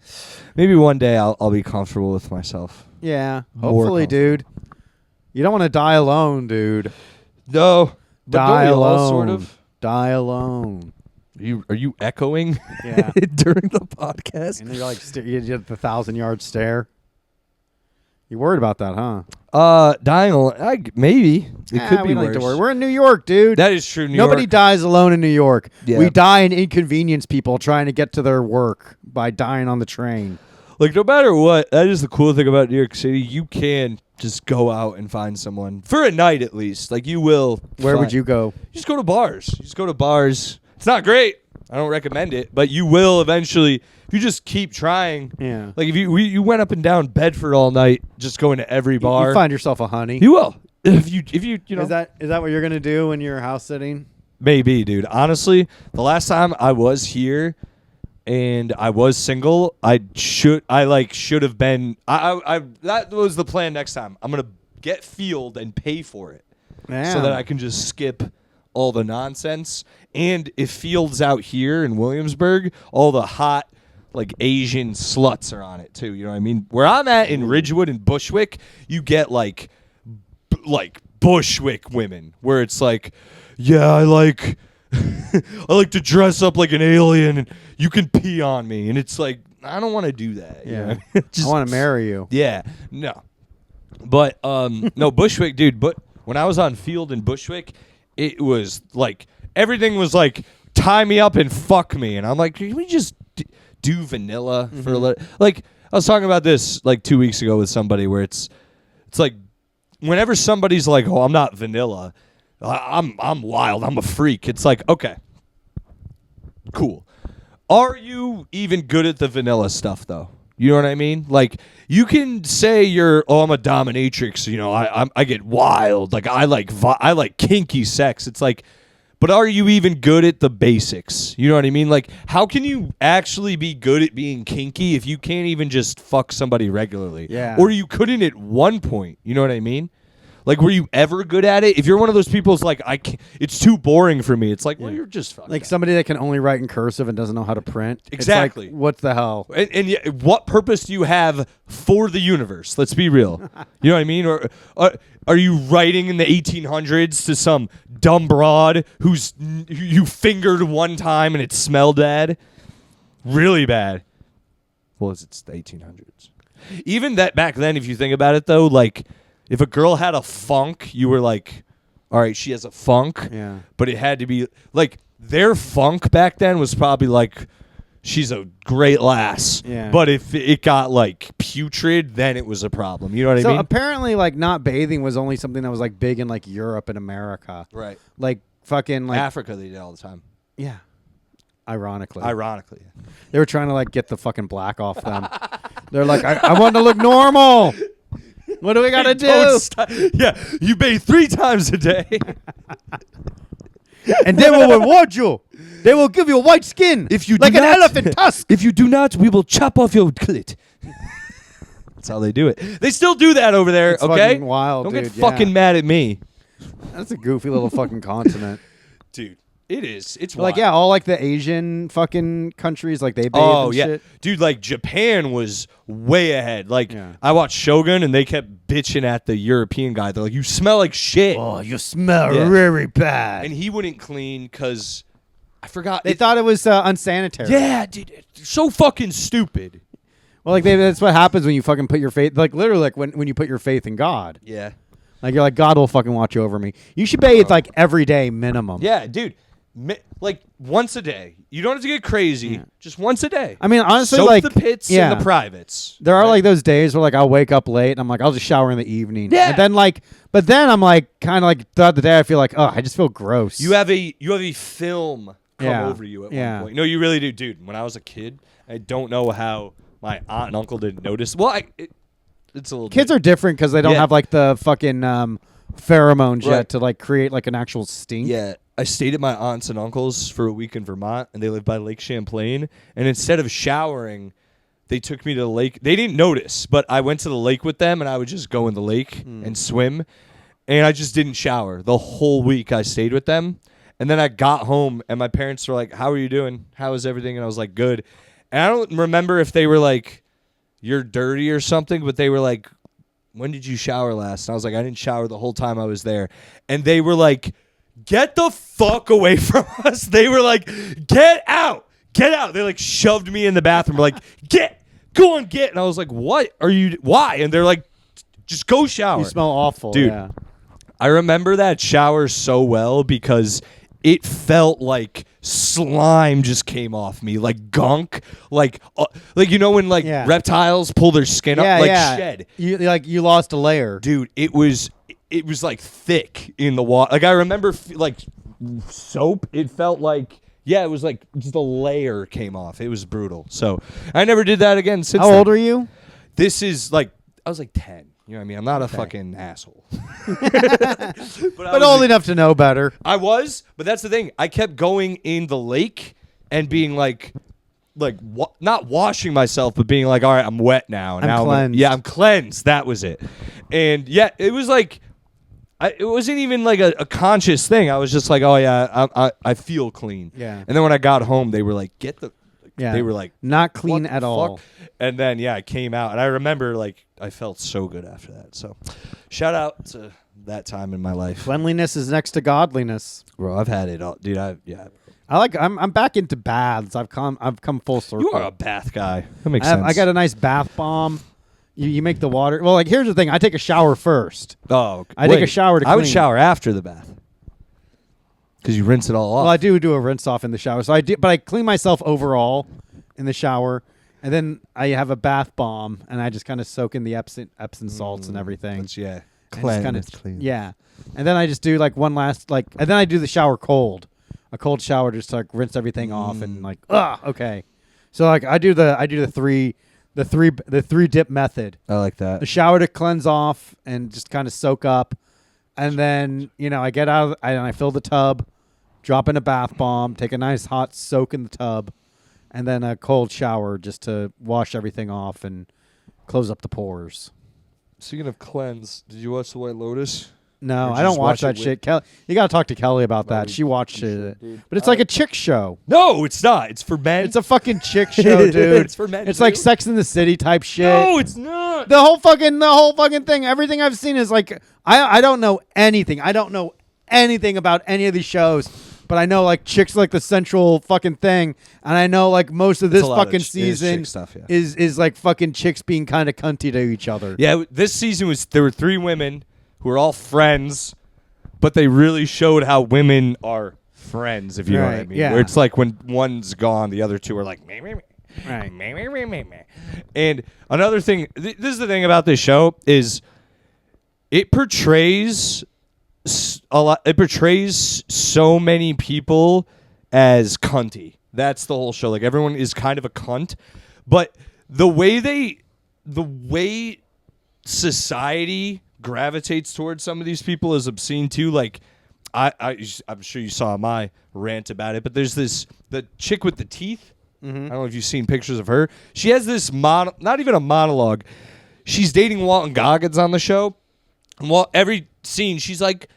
maybe one day I'll be comfortable with myself. Yeah, More hopefully, dude. You don't want to die alone, dude. No, but Die don't we all alone. sort of. Die alone. Are you echoing? Yeah. during the podcast? And then you're like, you get the 1,000-yard stare. You worried about that, huh? Dying alone. Maybe it could be we don't worse. need to worry. We're in New York, dude. That is true. Nobody dies alone in New York. Yeah. We die and inconvenience people trying to get to their work by dying on the train. Like, no matter what, that is the cool thing about New York City. You can just go out and find someone for a night at least. Like, you will. Where would find- you go? You just go to bars. You just go to bars. It's not great. I don't recommend it, but you will eventually. If you just keep trying. Yeah. Like if you went up and down Bedford all night, just going to every bar. You find yourself a honey. You will. If you know. Is that what you're gonna do when you're house sitting? Maybe, dude. Honestly, the last time I was here and I was single, I should have been. I that was the plan. Next time, I'm gonna get Field and pay for it so that I can just skip all the nonsense. And if Field's out here in Williamsburg, all the hot like Asian sluts are on it too. You know what I mean? Where I'm at in Ridgewood and Bushwick, you get like Bushwick women where it's like, yeah, I like to dress up like an alien and you can pee on me. And it's like, I don't want to do that. you Yeah. know? I want to marry you. Yeah. No. But no, Bushwick, dude. But when I was on field in Bushwick, it was like everything was like tie me up and fuck me, and I'm like, can we just do vanilla for a little? Like I was talking about this like 2 weeks ago with somebody where it's like whenever somebody's like, oh, I'm not vanilla, I'm wild, I'm a freak. It's like, okay, cool. Are you even good at the vanilla stuff though? You know what I mean? Like, you can say I'm a dominatrix. You know, I get wild. Like, I like kinky sex. It's like, but are you even good at the basics? You know what I mean? Like, how can you actually be good at being kinky if you can't even just fuck somebody regularly? Yeah. Or you couldn't at one point. You know what I mean? Like, were you ever good at it? If you're one of those people who's like, it's too boring for me. It's like, well, you're just fucking like somebody that can only write in cursive and doesn't know how to print. Exactly. It's like, what the hell? And yet, what purpose do you have for the universe? Let's be real. You know what I mean? Or are you writing in the 1800s to some dumb broad who you fingered one time and it smelled bad? Really bad. Well, it's the 1800s. Even that back then, if you think about it, though, like, if a girl had a funk, you were like, all right, she has a funk. Yeah. But it had to be, like, their funk back then was probably like, she's a great lass. Yeah. But if it got, like, putrid, then it was a problem. You know what I So mean? apparently, like, not bathing was only something that was, like, big in, like, Europe and America. Right. Like, fucking, like... Africa, they did all the time. Yeah. Ironically. They were trying to, like, get the fucking black off them. They're like, I want to look normal. What do we got to do? Yeah, you bathe 3 times a day. And they will reward you. They will give you a white skin. If you like do an not- elephant tusk. If you do not, we will chop off your clit. That's how they do it. They still do that over there, It's okay? fucking wild, Don't dude. get fucking mad at me. That's a goofy little fucking continent. Dude, it is. It's Like, wild. yeah, all like the Asian fucking countries, like they bathe Oh, and yeah. shit. Dude, like, Japan was way ahead. Like, Yeah. I watched Shogun, and they kept bitching at the European guy. They're like, you smell like shit. Oh, you smell Yeah. very bad. And he wouldn't clean because I forgot. They thought it was unsanitary. Yeah, dude. It's so fucking stupid. Well, like that's what happens when you fucking put your faith, like literally, like when you put your faith in God. Yeah. Like you're like, God will fucking watch over me. You should bathe like every day minimum. Yeah, dude. Like once a day. You don't have to get crazy. Yeah. Just once a day. I mean, honestly, Soak like the pits yeah. and the privates. There are right? like those days where like I'll wake up late and I'm like, I'll just shower in the evening. Yeah. And then like, but then I'm like, kind of like throughout the day, I feel like, oh, I just feel gross. You have a film come Yeah. over you at Yeah. one point. No, you really do, dude. When I was a kid, I don't know how my aunt and uncle didn't notice. Well, it's a little Kids are different because they don't Yeah. have like the fucking pheromones Right. yet to like create like an actual stink. Yeah, I stayed at my aunts and uncles for a week in Vermont, and they lived by Lake Champlain. And instead of showering, they took me to the lake. They didn't notice, but I went to the lake with them, and I would just go in the lake and swim. And I just didn't shower the whole week I stayed with them. And then I got home, and my parents were like, "How are you doing? How is everything?" And I was like, "Good." And I don't remember if they were like, "You're dirty" or something, but they were like, "When did you shower last?" And I was like, "I didn't shower the whole time I was there." And they were like, "Get the fuck away from us." They were like, "Get out. Get out." They like shoved me in the bathroom. Like, go on, get. And I was like, "What are you, why?" And they're like, "Just go shower." You smell awful, Dude. Yeah. I remember that shower so well because it felt like slime just came off me, like gunk, like you know when like Yeah. reptiles pull their skin Yeah, up, like yeah. shed. You lost a layer. Dude, it was like thick in the water. Like I remember like soap. It felt like it was like just a layer came off. It was brutal. So I never did that again since. How then. old are you? This is like I was like 10. You know what I mean? I'm not a fucking asshole. but Old enough to know better. I was, but that's the thing. I kept going in the lake and being like not washing myself, but being like, all right, I'm wet now. And I'm now cleansed. I'm cleansed. That was it. And yeah, it was like, it wasn't even like a conscious thing. I was just like, oh yeah, I feel clean. Yeah. And then when I got home, they were like, Yeah. they were like, Not what clean the at all. fuck? And then I came out, and I remember like I felt so good after that. So, shout out to that time in my life. Cleanliness is next to godliness. Bro, I've had it all, dude. I'm back into baths. I've come full circle. You are a bath guy. That makes sense. I got a nice bath bomb. You make the water. Well, like here's the thing. I take a shower first. Oh, I take a shower to I would clean. shower after the bath because you rinse it all off. Well, I do a rinse off in the shower. So I do, but I clean myself overall in the shower, and then I have a bath bomb, and I just kind of soak in the Epsom salts and everything. Yeah, And cleanse. kinda, Clean. Yeah, and then I just do like one last and then I do the shower cold, a cold shower just to like rinse everything off and like okay. So like I do the three dip method. I like that. A shower to cleanse off and just kind of soak up, and then I get out and I fill the tub, drop in a bath bomb, take a nice hot soak in the tub, and then a cold shower just to wash everything off and close up the pores. Speaking of cleanse, did you watch The White Lotus? No, Or I don't just watch watch that it shit. Kelly, you got to talk to Kelly about No, that. She watched you it, should, dude. but it's like a chick show. No, it's not. It's for men. It's a fucking chick show, dude. It's for men. It's like too. Sex in the City type shit. No, it's not. The whole fucking thing. Everything I've seen is like I don't know anything. I don't know anything about any of these shows, but I know like chicks like the central fucking thing, and I know like most of this a lot of fucking it is season chick stuff, yeah. is like fucking chicks being kind of cunty to each other. Yeah, this season there were 3 women who were all friends, but they really showed how women are friends, if you know what I Right, mean. yeah. Where it's like when one's gone, the other 2 are like, meh, meh, meh. Right. Meh, meh, meh, meh, meh. And another thing, this is the thing about this show, is it portrays a lot. It portrays so many people as cunty. That's the whole show. Like everyone is kind of a cunt, but the way society gravitates towards some of these people is obscene too. Like I'm sure you saw my rant about it, but there's the chick with the teeth. I don't know if you've seen pictures of her. She has this not even a monologue. She's dating Walton Goggins on the show. And every scene, she's like,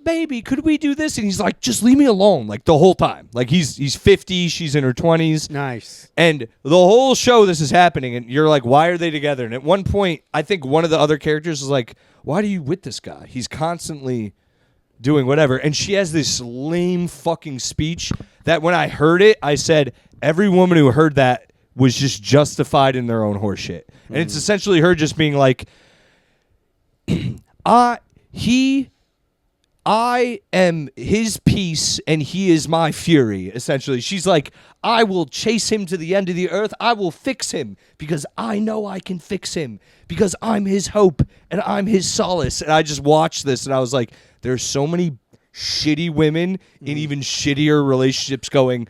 "Baby, could we do this?" And he's like, "Just leave me alone." Like the whole time. Like he's 50, she's in her 20s. Nice. And the whole show, this is happening, and you're like, why are they together? And at one point, I think one of the other characters is like, why are you with this guy? He's constantly doing whatever. And she has this lame fucking speech that when I heard it, I said, every woman who heard that was just justified in their own horseshit. And it's essentially her just being like, I am his peace and he is my fury, essentially. She's like, I will chase him to the end of the earth. I will fix him because I know I can fix him because I'm his hope and I'm his solace. And I just watched this and I was like, there's so many shitty women in even shittier relationships going,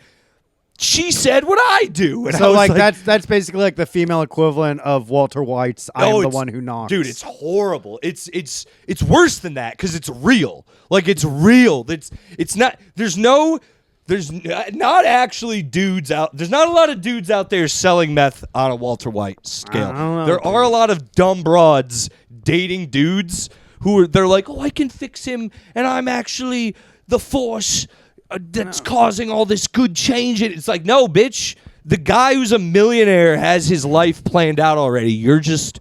she said what I do. And I So was like that's basically like the female equivalent of Walter White's "I am the one who knocks." Dude, it's horrible. It's worse than that because it's real. Like it's real. It's not. There's not actually dudes out. There's not a lot of dudes out there selling meth on a Walter White scale. I don't know, There are a lot of dumb broads dating dudes they're like, oh, I can fix him, and I'm actually the force that's causing all this good change. And it's like, no, bitch. The guy who's a millionaire has his life planned out already. You're just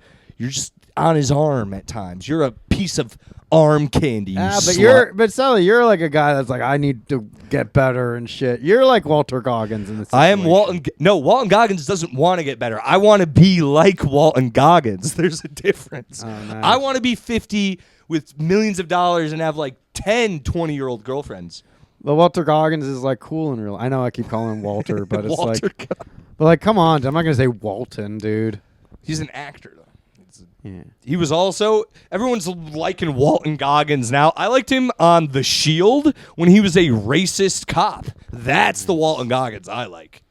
on his arm at times. You're a piece of arm candy. You slut. but Selli, you're like a guy that's like, I need to get better and shit. You're like Walter Goggins in this. I am Walton. No, Walton Goggins doesn't want to get better. I want to be like Walton Goggins. There's a difference. Oh, nice. I want to be 50 with millions of dollars and have like 10 20-year-old girlfriends. Well, Walter Goggins is like cool in real. I know I keep calling him Walter, but it's Walter like, but like, come on, I'm not gonna say Walton, dude. He's an actor, though. Yeah. He was also, everyone's liking Walton Goggins now. I liked him on The Shield when he was a racist cop. That's the Walton Goggins I like.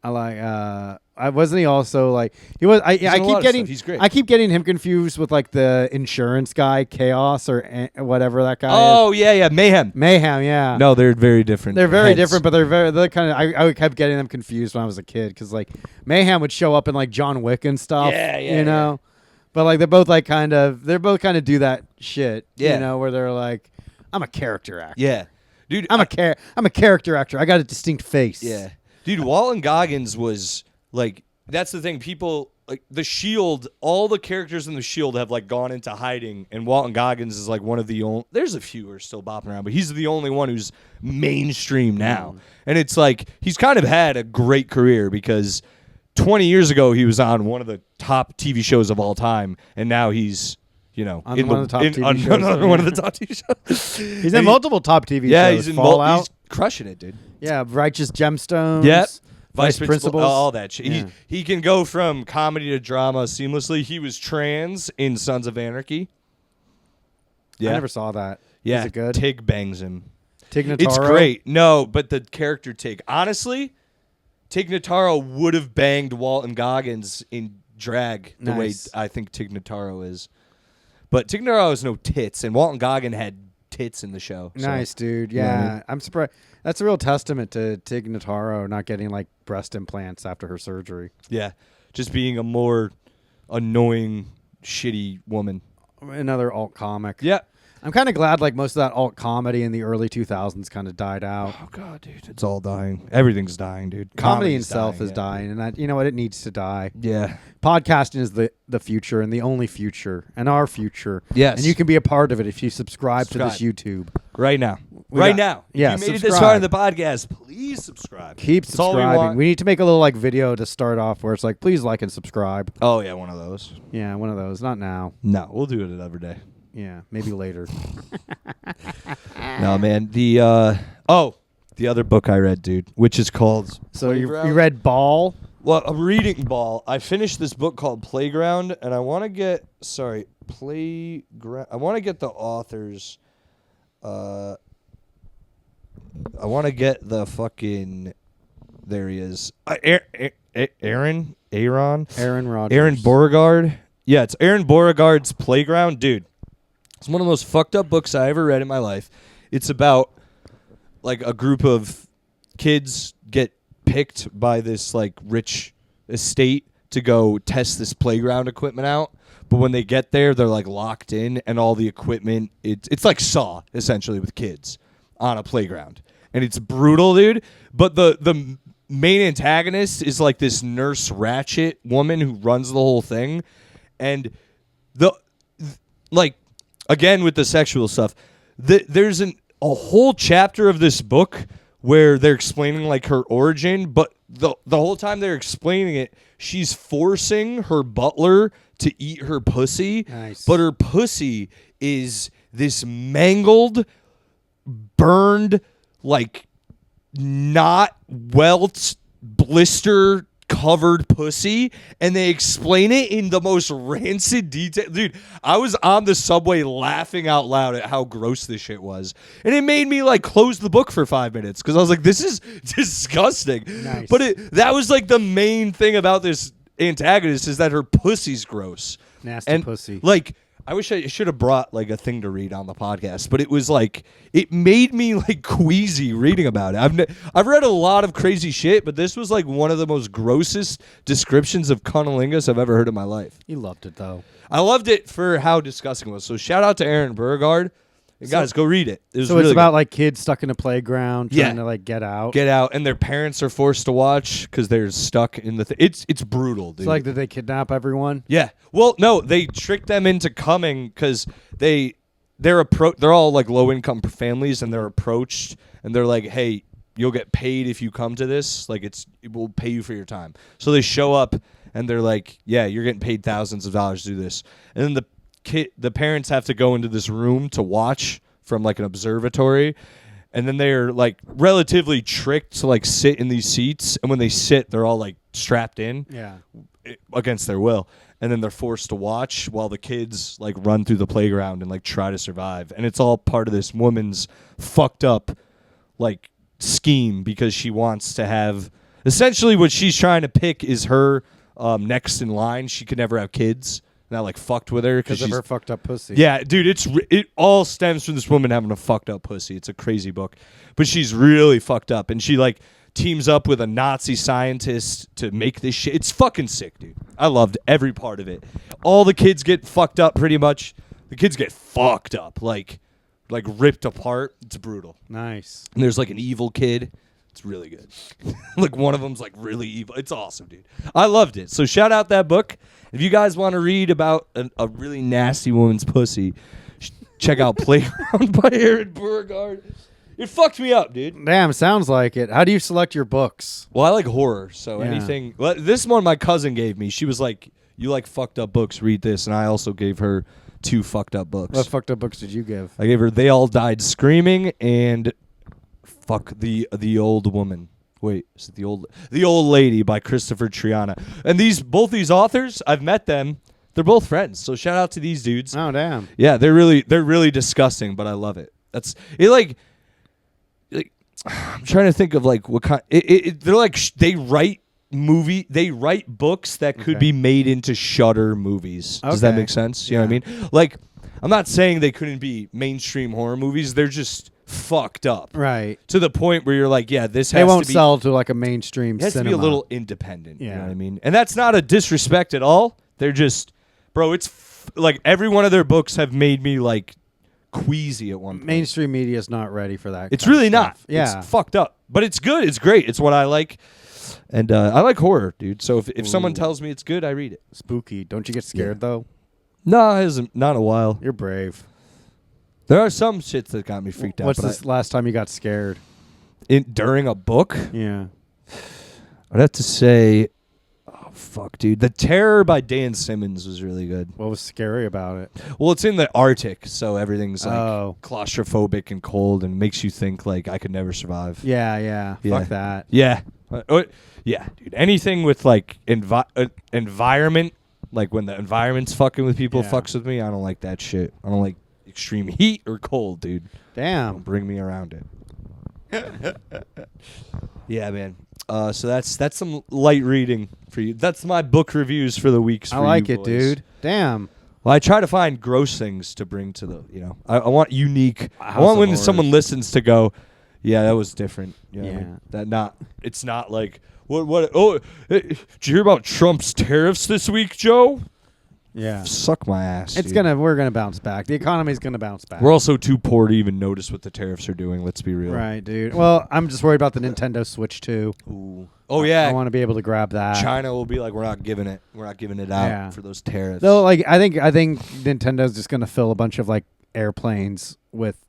I like. Wasn't he also like he was? I in a lot keep of getting. stuff. He's great. I keep getting him confused with like the insurance guy, Chaos or whatever that guy is. Oh, yeah, Mayhem. Mayhem. Yeah. No, they're very different. They're very heads. different, but they're kind of. I kept getting them confused when I was a kid because like Mayhem would show up in like John Wick and stuff. Yeah, you know. But like they're both kind of do that shit. Yeah. You know, where they're like, I'm a character actor. Yeah. Dude, I'm a character actor. I got a distinct face. Yeah. Dude, Walton Goggins was like, that's the thing. People like The Shield, all the characters in The Shield have like gone into hiding, and Walton Goggins is like one of the only. There's a few who are still bopping around, but he's the only one who's mainstream now. And it's like he's kind of had a great career because 20 years ago he was on one of the top TV shows of all time, and now he's On in one of the top TV shows. another one of the top TV shows. He's in multiple top TV shows. Yeah, he's in Fallout. he's crushing it, dude. Yeah, Righteous Gemstones. Yep. Vice Principals. all that shit. Yeah. He can go from comedy to drama seamlessly. He was trans in Sons of Anarchy. Yeah. I never saw that. Yeah. Is it good? Tig bangs him. Tig Notaro? It's great. No, but the character Tig. Honestly, Tig Notaro would have banged Walton Goggins in drag the Nice. way I think Tig Notaro is. But Tig Notaro has no tits, and Walton Goggin had tits in the show. So. Nice, dude. You know what I Yeah. mean? I'm surprised. That's a real testament to Tig Notaro not getting like breast implants after her surgery. Yeah. Just being a more annoying, shitty woman. Another alt comic. Yeah. I'm kind of glad like most of that alt comedy in the early 2000s kind of died out. Oh god, dude, it's all dying. Everything's dying, dude. Comedy Comedy's itself is yeah. dying, and that you know what, it needs to die. Yeah. Podcasting is the future and the only future and our future. Yes. And you can be a part of it if you subscribe to this Subscribe. YouTube. Right now. We Right got- now. yeah, If you made it subscribe. this far in the podcast, please subscribe. Keep That's all we subscribing. want. We need to make a little like video to start off where it's like, please like and subscribe. Oh yeah, one of those. Yeah, one of those. Not now. No, we'll do it another day. Yeah, maybe later. No, man. The other book I read, dude, which is called So you Playground. read Ball? Well, I'm reading Ball. I finished this book called Playground, and I want to get Playground. I want to get the authors. I want to get the fucking. There he is. Aaron Aaron Rodgers. Aaron Beauregard. Yeah, it's Aaron Beauregard's Playground, dude. It's one of the most fucked up books I ever read in my life. It's about like a group of kids get picked by this like rich estate to go test this playground equipment out. But when they get there, they're like locked in, and all the equipment it's like Saw essentially with kids on a playground, and it's brutal, dude. But the main antagonist is like this Nurse Ratched woman who runs the whole thing, and like again with the sexual stuff, there's a whole chapter of this book where they're explaining like her origin, but the whole time they're explaining it, she's forcing her butler to eat her pussy. Nice. But her pussy is this mangled, burned, like not welt, blister covered pussy, and they explain it in the most rancid detail. Dude, I was on the subway laughing out loud at how gross this shit was, and it made me like close the book for 5 minutes because I was like, this is disgusting. Nice. But that was like the main thing about this antagonist is that her pussy's gross. Nasty and pussy. Like, I wish I should have brought like a thing to read on the podcast, but it was like it made me like queasy reading about it. I've read a lot of crazy shit, but this was like one of the most grossest descriptions of cunnilingus I've ever heard in my life. You loved it though. I loved it for how disgusting it was. So shout out to Aaron Beauregard. And guys, go read it. It was So really it's about good. like kids stuck in a playground trying to like get out. Get out, and their parents are forced to watch because they're stuck in the. It's brutal, dude. It's like, did they kidnap everyone? Yeah. Well, no, they tricked them into coming because they're all like low income families, and they're approached, and they're like, "Hey, you'll get paid if you come to this. Like, it will pay you for your time." So they show up, and they're like, "Yeah, you're getting paid thousands of dollars to do this." And then the parents have to go into this room to watch from like an observatory. And then they're like relatively tricked to like sit in these seats, and when they sit, they're all like strapped in Yeah. against their will, and then they're forced to watch while the kids like run through the playground and like try to survive. And it's all part of this woman's fucked up like scheme because she wants to have essentially what she's trying to pick is her next in line. She could never have kids. And that like fucked with her Because of her fucked up pussy. yeah, dude, it all stems from this woman having a fucked up pussy. It's a crazy book, but she's really fucked up, and she like teams up with a Nazi scientist to make this shit. It's fucking sick, dude. I loved every part of it. All the kids get fucked up, pretty much. The kids get fucked up, like ripped apart. It's brutal. Nice. And there's like an evil kid. It's really good. Like one of them's like really evil. It's awesome, dude. I loved it. So shout out that book. If you guys want to read about a really nasty woman's pussy, check out Playground by Aaron Beauregard. It fucked me up, dude. Damn, sounds like it. How do you select your books? Well, I like horror, so Yeah. anything. This one my cousin gave me. She was like, "You like fucked up books? Read this." And I also gave her 2 fucked up books. What fucked up books did you give? I gave her "They All Died Screaming" and "Fuck the Old Woman." Wait, is it the old lady by Christopher Triana? And both these authors, I've met them. They're both friends. So shout out to these dudes. Oh, damn. Yeah, they're really disgusting, but I love it. That's it. Like I'm trying to think of like what kind. They're like they write books that could be made into Shudder movies. Does that Okay. make sense? You know what I mean? Like, I'm not saying they couldn't be mainstream horror movies. They're just fucked up, Right. to the point where you're like, yeah, this has They won't to be, sell to like a mainstream it has cinema. to be a little independent. You know Yeah. what I mean? And that's not a disrespect at all. They're just, bro. It's like every one of their books have made me like queasy at one point. Mainstream media is not ready for that. It's kind of really not. stuff. Yeah. It's fucked up. But it's good. It's great. It's what I like. And I like horror, dude. So if someone Ooh. tells me it's good, I read it. Spooky. Don't you get scared though? No, it hasn't. Not in a while. You're brave. There are some shits that got me freaked out. What's but this last time you got scared? during a book? Yeah. I'd have to say, oh, fuck, dude. The Terror by Dan Simmons was really good. What was scary about it? Well, it's in the Arctic, so everything's like Oh. claustrophobic and cold and makes you think like I could never survive. Yeah, yeah. Yeah. Fuck that. Yeah. Yeah, dude. Anything with like environment, like when the environment's fucking with people, Yeah. fucks with me. I don't like that shit. I don't like extreme heat or cold, dude. Don't Damn. bring me around it. Yeah, man. So that's some light reading for you. That's my book reviews for the weeks. I for like you it, boys. dude. Damn. Well, I try to find gross things to bring to the, I want unique. I House want of when Horrors. someone listens to go, yeah, that was different. You know what I Yeah. mean? It's not like, did you hear about Trump's tariffs this week, Joe? Yeah. Suck my ass. It's dude. we're gonna bounce back. The economy's gonna bounce back. We're also too poor to even notice what the tariffs are doing. Let's be real. Right, dude. Well, I'm just worried about the Nintendo Switch too. Ooh. Oh yeah. I want to be able to grab that. China will be like, we're not giving it out Yeah. for those tariffs. Though, like, I think Nintendo's just gonna fill a bunch of like airplanes with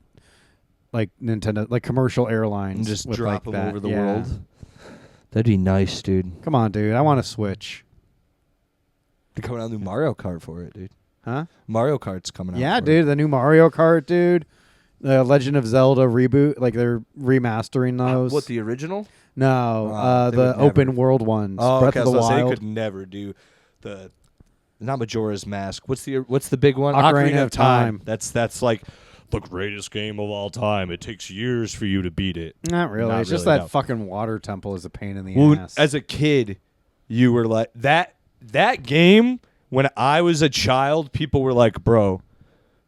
like Nintendo, like commercial airlines, and just with, drop like, them that. over the Yeah. world. That'd be nice, dude. Come on, dude. I want a Switch. They're coming out with a new Mario Kart for it, dude. Huh? Mario Kart's coming out. Yeah, for dude. The new Mario Kart, dude. The Legend of Zelda reboot, like they're remastering It. those. What, the original? No, They the would never. open world ones. Oh, Breath okay. of the I was gonna say, they Wild. could never do the not Majora's Mask. What's the big one? Ocarina of Time. That's like the greatest game of all time. It takes years for you to beat it. Not really. Not It's just really, that no. fucking water temple is a pain in the Well, ass. as a kid, you were like that game. When I was a child, people were like, "Bro,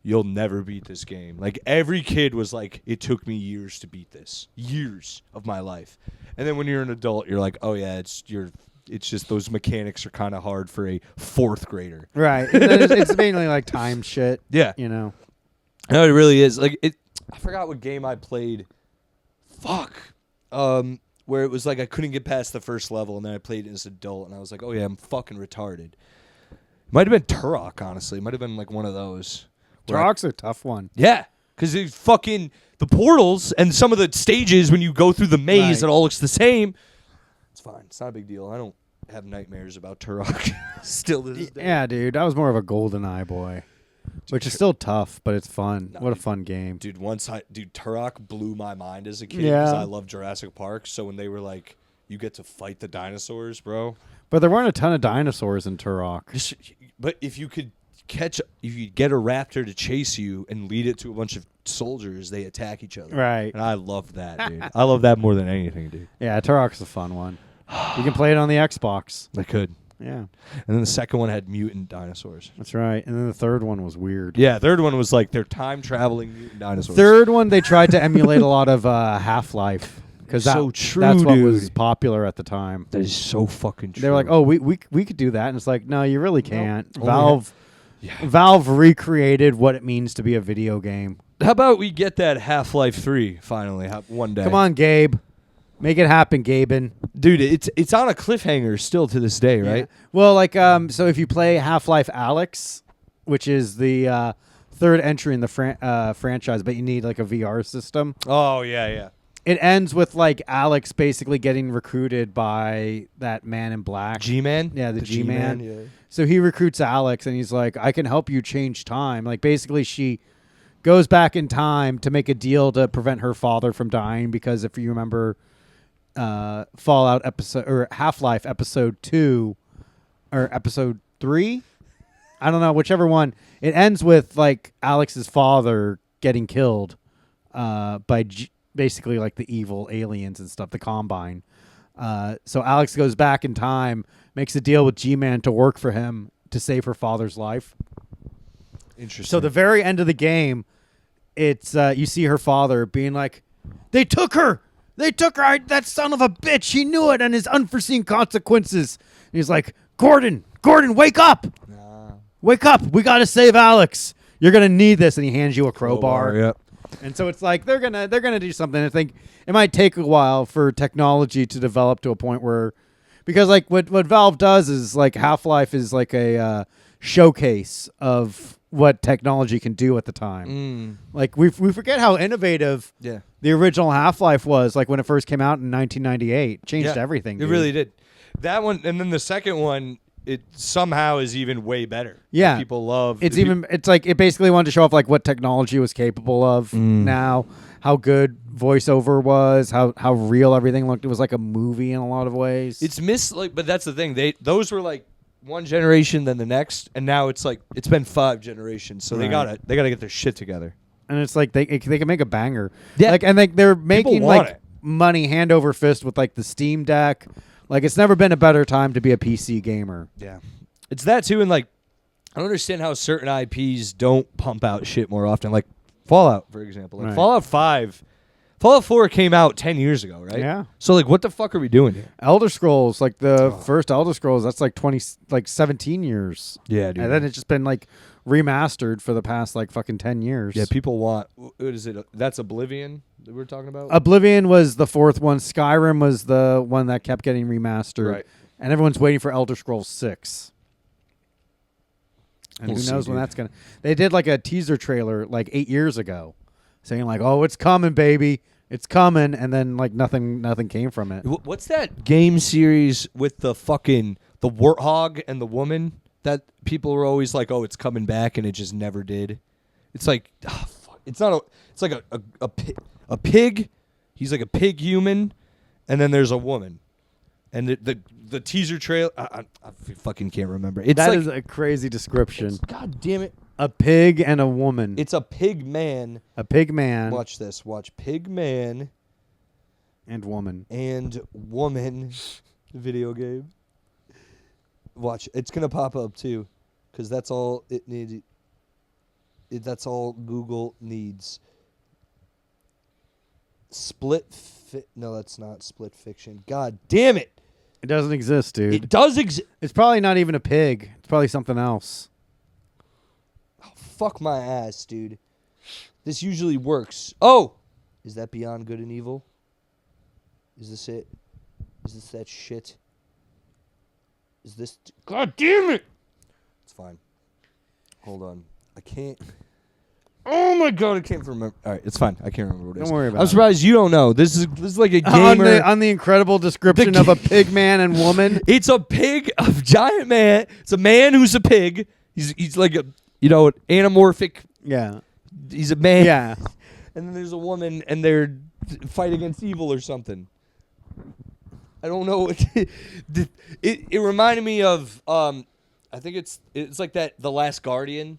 you'll never beat this game." Like every kid was like, "It took me years to beat this, years of my life." And then when you're an adult, you're like, "Oh yeah, it's just those mechanics are kind of hard for a 4th grader." right. It's mainly like time shit. Yeah. You know. No, it really is. Like it. I forgot what game I played. Fuck. Where it was like I couldn't get past the first level, and then I played it as an adult, and I was like, "Oh yeah, I'm fucking retarded." Might have been Turok, honestly. It might have been like one of those. Where I- Turok's a tough one. Yeah, because it's fucking the portals and some of the stages when you go through the maze, Right. it all looks the same. It's fine. It's not a big deal. I don't have nightmares about Turok still to this day. Yeah, dude. I was more of a golden eye boy, which is still tough, but it's fun. Nah, What a dude. fun game. Dude, Turok blew my mind as a kid because Yeah. I love Jurassic Park. So when they were like, you get to fight the dinosaurs, bro. But there weren't a ton of dinosaurs in Turok. But if you could get a raptor to chase you and lead it to a bunch of soldiers, they attack each other. Right. And I love that, dude. I love that more than anything, dude. Yeah, Turok's a fun one. You can play it on the Xbox. I could. Yeah, And then the second one had mutant dinosaurs. that's right. And then the third one was weird. Yeah, third one was like they're time traveling mutant dinosaurs. Third one, they tried to emulate a lot of Half-Life because So true, that's what dude. was popular at the time. That is so fucking true. They're like, oh, we could do that, and it's like, no, you really can't. Only Valve recreated what it means to be a video game. How about we get that Half-Life 3 finally one day? Come on, Gabe, make it happen, Gaben. dude. It's on a cliffhanger still to this day, right? Yeah. Well, like, so if you play Half-Life Alyx, which is the third entry in the franchise, but you need like a VR system. Oh yeah. It ends with like Alex basically getting recruited by that man in black. G-Man. Yeah, the G-Man. Yeah. So he recruits Alex, and he's like, "I can help you change time." Like basically, she goes back in time to make a deal to prevent her father from dying, because if you remember, Fallout episode or Half-Life episode 2 or episode 3, I don't know, whichever one. It ends with like Alex's father getting killed by basically like the evil aliens and stuff, the Combine. So Alex goes back in time, makes a deal with G-Man to work for him to save her father's life. Interesting. So the very end of the game, it's you see her father being like, "They took her! They took her! That son of a bitch! He knew it, and his unforeseen consequences." And he's like, Gordon, wake up! Wake up! We got to save Alex. You're gonna need this." And he hands you a crowbar. Yep. And so it's like they're gonna do something. I think it might take a while for technology to develop to a point where, because like what Valve does is like Half-Life is like a showcase of what technology can do at the time. Like we forget how innovative the original Half-Life was. Like when it first came out in 1998, changed everything. It really did. That one, and then the second one, it somehow is even way better. Yeah, Like, people love. It's like it basically wanted to show off like what technology was capable of now, how good voiceover was, how real everything looked. It was like a movie in a lot of ways. It's but that's the thing. Those were like one generation, then the next, and now it's like it's been 5 generations. So they gotta get their shit together. And it's like they can make a banger. Yeah. Like, and like they're making want like it. money hand over fist with like the Steam Deck. Like it's never been a better time to be a PC gamer. Yeah, it's that too, and like I don't understand how certain IPs don't pump out shit more often. Like Fallout, for example. Like Right. Fallout 4 came out 10 years ago, right? Yeah. So like, what the fuck are we doing here? Elder Scrolls, like the first Elder Scrolls, that's like 17 years. Yeah, dude. And then it's just been like remastered for the past like fucking 10 years. Yeah, people want. What is it? That's Oblivion that we're talking about. Oblivion was the 4th one. Skyrim was the one that kept getting remastered. Right. And everyone's waiting for Elder Scrolls 6. And We'll who see, knows when dude. that's going to... They did like a teaser trailer like 8 years ago saying like, "Oh, it's coming, baby. It's coming." And then like nothing came from it. What's that game series with the warthog and the woman that people were always like, "Oh, it's coming back," and it just never did. It's like, fuck. It's not a. It's like a pig. He's like a pig human, and then there's a woman, and the teaser trailer. I fucking can't remember. It's That like, is a crazy description. God damn it! A pig and a woman. It's a pig man. A pig man Watch this. Watch pig man and woman. and woman video game. Watch. It's gonna pop up too, because that's all it needs. That's all Google needs. No, that's not split fiction. God damn it! It doesn't exist, dude. It does exist. It's probably not even a pig. It's probably something else. Oh, fuck my ass, dude. This usually works. Oh, is that Beyond Good and Evil? Is this it? Is this that shit? Is this? God damn it! It's fine. Hold on. I can't. Oh my god, I can't remember. All right, it's fine. I can't remember what it is. Don't worry about I'm it. surprised you don't know. This is like a gamer. On the incredible description of a pig man and woman. It's a pig, a giant man. It's a man who's a pig. He's like a anamorphic. Yeah. He's a man. Yeah. And then there's a woman, and they're fight against evil or something. I don't know. It reminded me of I think it's like that The Last Guardian,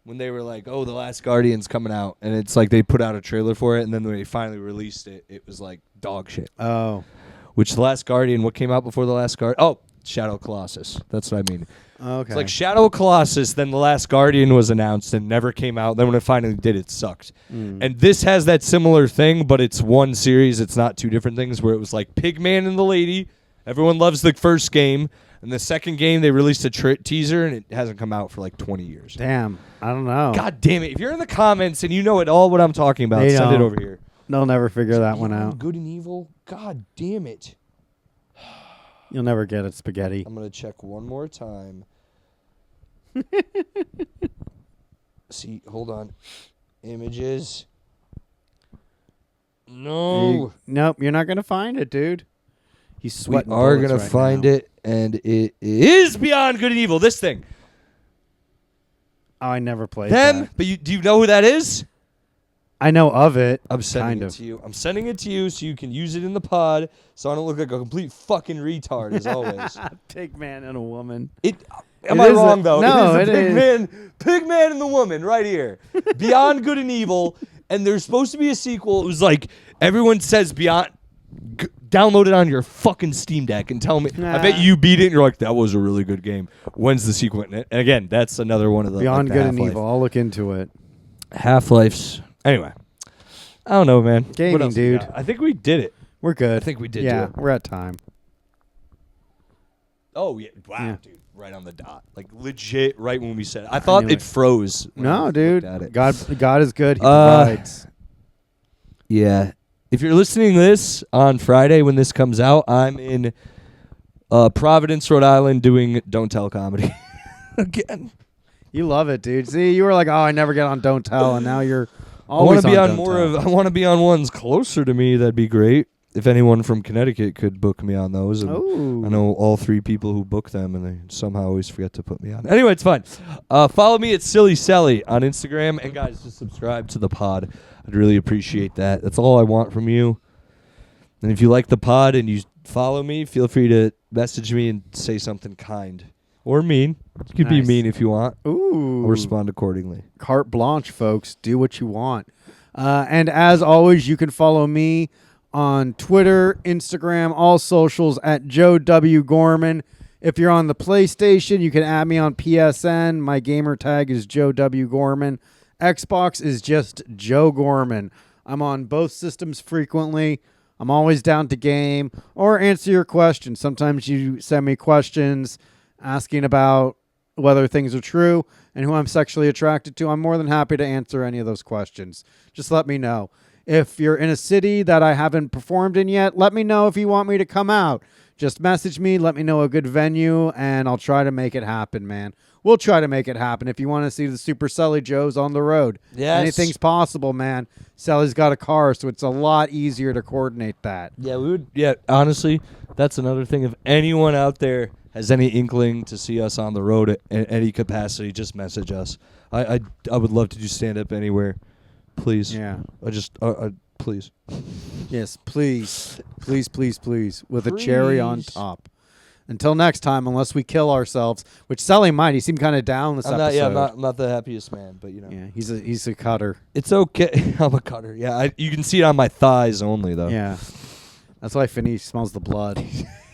when they were like, "Oh, The Last Guardian's coming out," and it's like they put out a trailer for it, and then when they finally released it, it was like dog shit. Oh. Which The Last Guardian? What came out before The Last Guardian? Oh, Shadow Colossus. That's what I mean. Okay. It's like Shadow Colossus, then The Last Guardian was announced and never came out. Then when it finally did, it sucked. And this has that similar thing, but it's one series. It's not 2 different things, where it was like Pigman and the Lady. Everyone loves the first game. And the second game, they released a teaser, and it hasn't come out for like 20 years. Damn. I don't know. God damn it. If you're in the comments and you know it all what I'm talking about, They send it don't. over here. They'll never figure that one out. Good and Evil? God damn it. You'll never get it, spaghetti. I'm going to check one more time. See, hold on. Images. No. Nope, you're not gonna find it, dude. He's We sweating. are bullets going to right find now. it, and it is Beyond Good and Evil. This thing. Oh, I never played Them, that. but do you know who that is? I know of it. I'm sending kind it of. to you. I'm sending it to you so you can use it in the pod so I don't look like a complete fucking retard as always. Pig man and a woman. Am It I is wrong a- though? no, it is it the is. pig man and the woman right here. Beyond Good and Evil, and there's supposed to be a sequel. It was like everyone says Beyond download it on your fucking Steam Deck and tell me. I bet you beat it and you're like, that was a really good game. When's the sequel? And again, that's another one of the Beyond like the Good and Half-Life. Evil. I'll look into it. Half-Life's. Anyway. I don't know, man. Gaming, What else we dude. got? I think we did it. We're good. I think we did Yeah, do it. we're at time. Oh, yeah. Wow, Yeah. dude. Right on the dot. Like, legit right when we said it. I thought knew it it. froze. when I No, looked dude. at it. God is good. He Uh, provides. Yeah. If you're listening to this on Friday when this comes out, I'm in Providence, Rhode Island doing Don't Tell comedy. Again. You love it, dude. See, you were like, "Oh, I never get on Don't Tell," and now you're I want always to be on Don't more Tell. of I want to be on ones closer to me. That'd be great. If anyone from Connecticut could book me on those. And Oh, I know all 3 people who book them, and they somehow always forget to put me on. Anyway, it's fine. Follow me at Selli on Instagram, and guys, just subscribe to the pod. I'd really appreciate that. That's all I want from you. And if you like the pod and you follow me, feel free to message me and say something kind or mean. You could be Nice. mean if you want. Ooh. I'll respond accordingly. Carte blanche, folks. Do what you want. And as always, you can follow me on Twitter, Instagram, all socials at Joe W. Gorman. If you're on the PlayStation, you can add me on PSN. My gamer tag is Joe W. Gorman. Xbox is just Joe Gorman. I'm on both systems frequently. I'm always down to game or answer your questions. Sometimes you send me questions asking about whether things are true and who I'm sexually attracted to. I'm more than happy to answer any of those questions. Just let me know. If you're in a city that I haven't performed in yet, let me know if you want me to come out. Just message me, let me know a good venue, and I'll try to make it happen, man. We'll try to make it happen. If you want to see the Super Selli Joes on the road, Yes. anything's possible, man. Selli's got a car, so it's a lot easier to coordinate that. Yeah, we would. Yeah, honestly, that's another thing. If anyone out there has any inkling to see us on the road in any capacity, just message us. I would love to do stand up anywhere. Please. Yeah. Please. Yes, please. Please, please, please. With a cherry on Please. top. Until next time, unless we kill ourselves, which Selli might. He seemed kind of down this I'm episode. not. I'm not the happiest man, but you know, Yeah, he's a cutter. it's okay. I'm a cutter. Yeah, you can see it on my thighs only though. Yeah. That's why Finney smells the blood.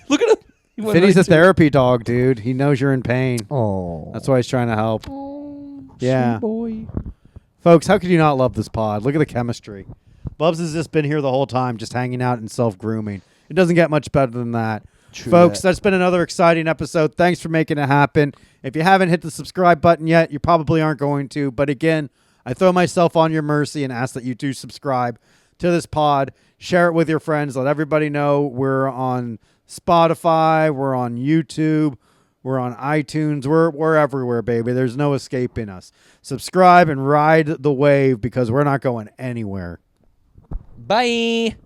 Look at him. He went Finney's right a therapy dog, dude. He knows you're in pain. Oh, That's why he's trying to help. Yeah. sweet boy. Folks, how could you not love this pod? Look at the chemistry. Bubs has just been here the whole time, just hanging out and self-grooming. It doesn't get much better than that. True Folks, that. that's been another exciting episode. Thanks for making it happen. If you haven't hit the subscribe button yet, you probably aren't going to. But again, I throw myself on your mercy and ask that you do subscribe to this pod. Share it with your friends. Let everybody know we're on Spotify. We're on YouTube. We're on iTunes. We're everywhere, baby. There's no escaping us. Subscribe and ride the wave because we're not going anywhere. Bye.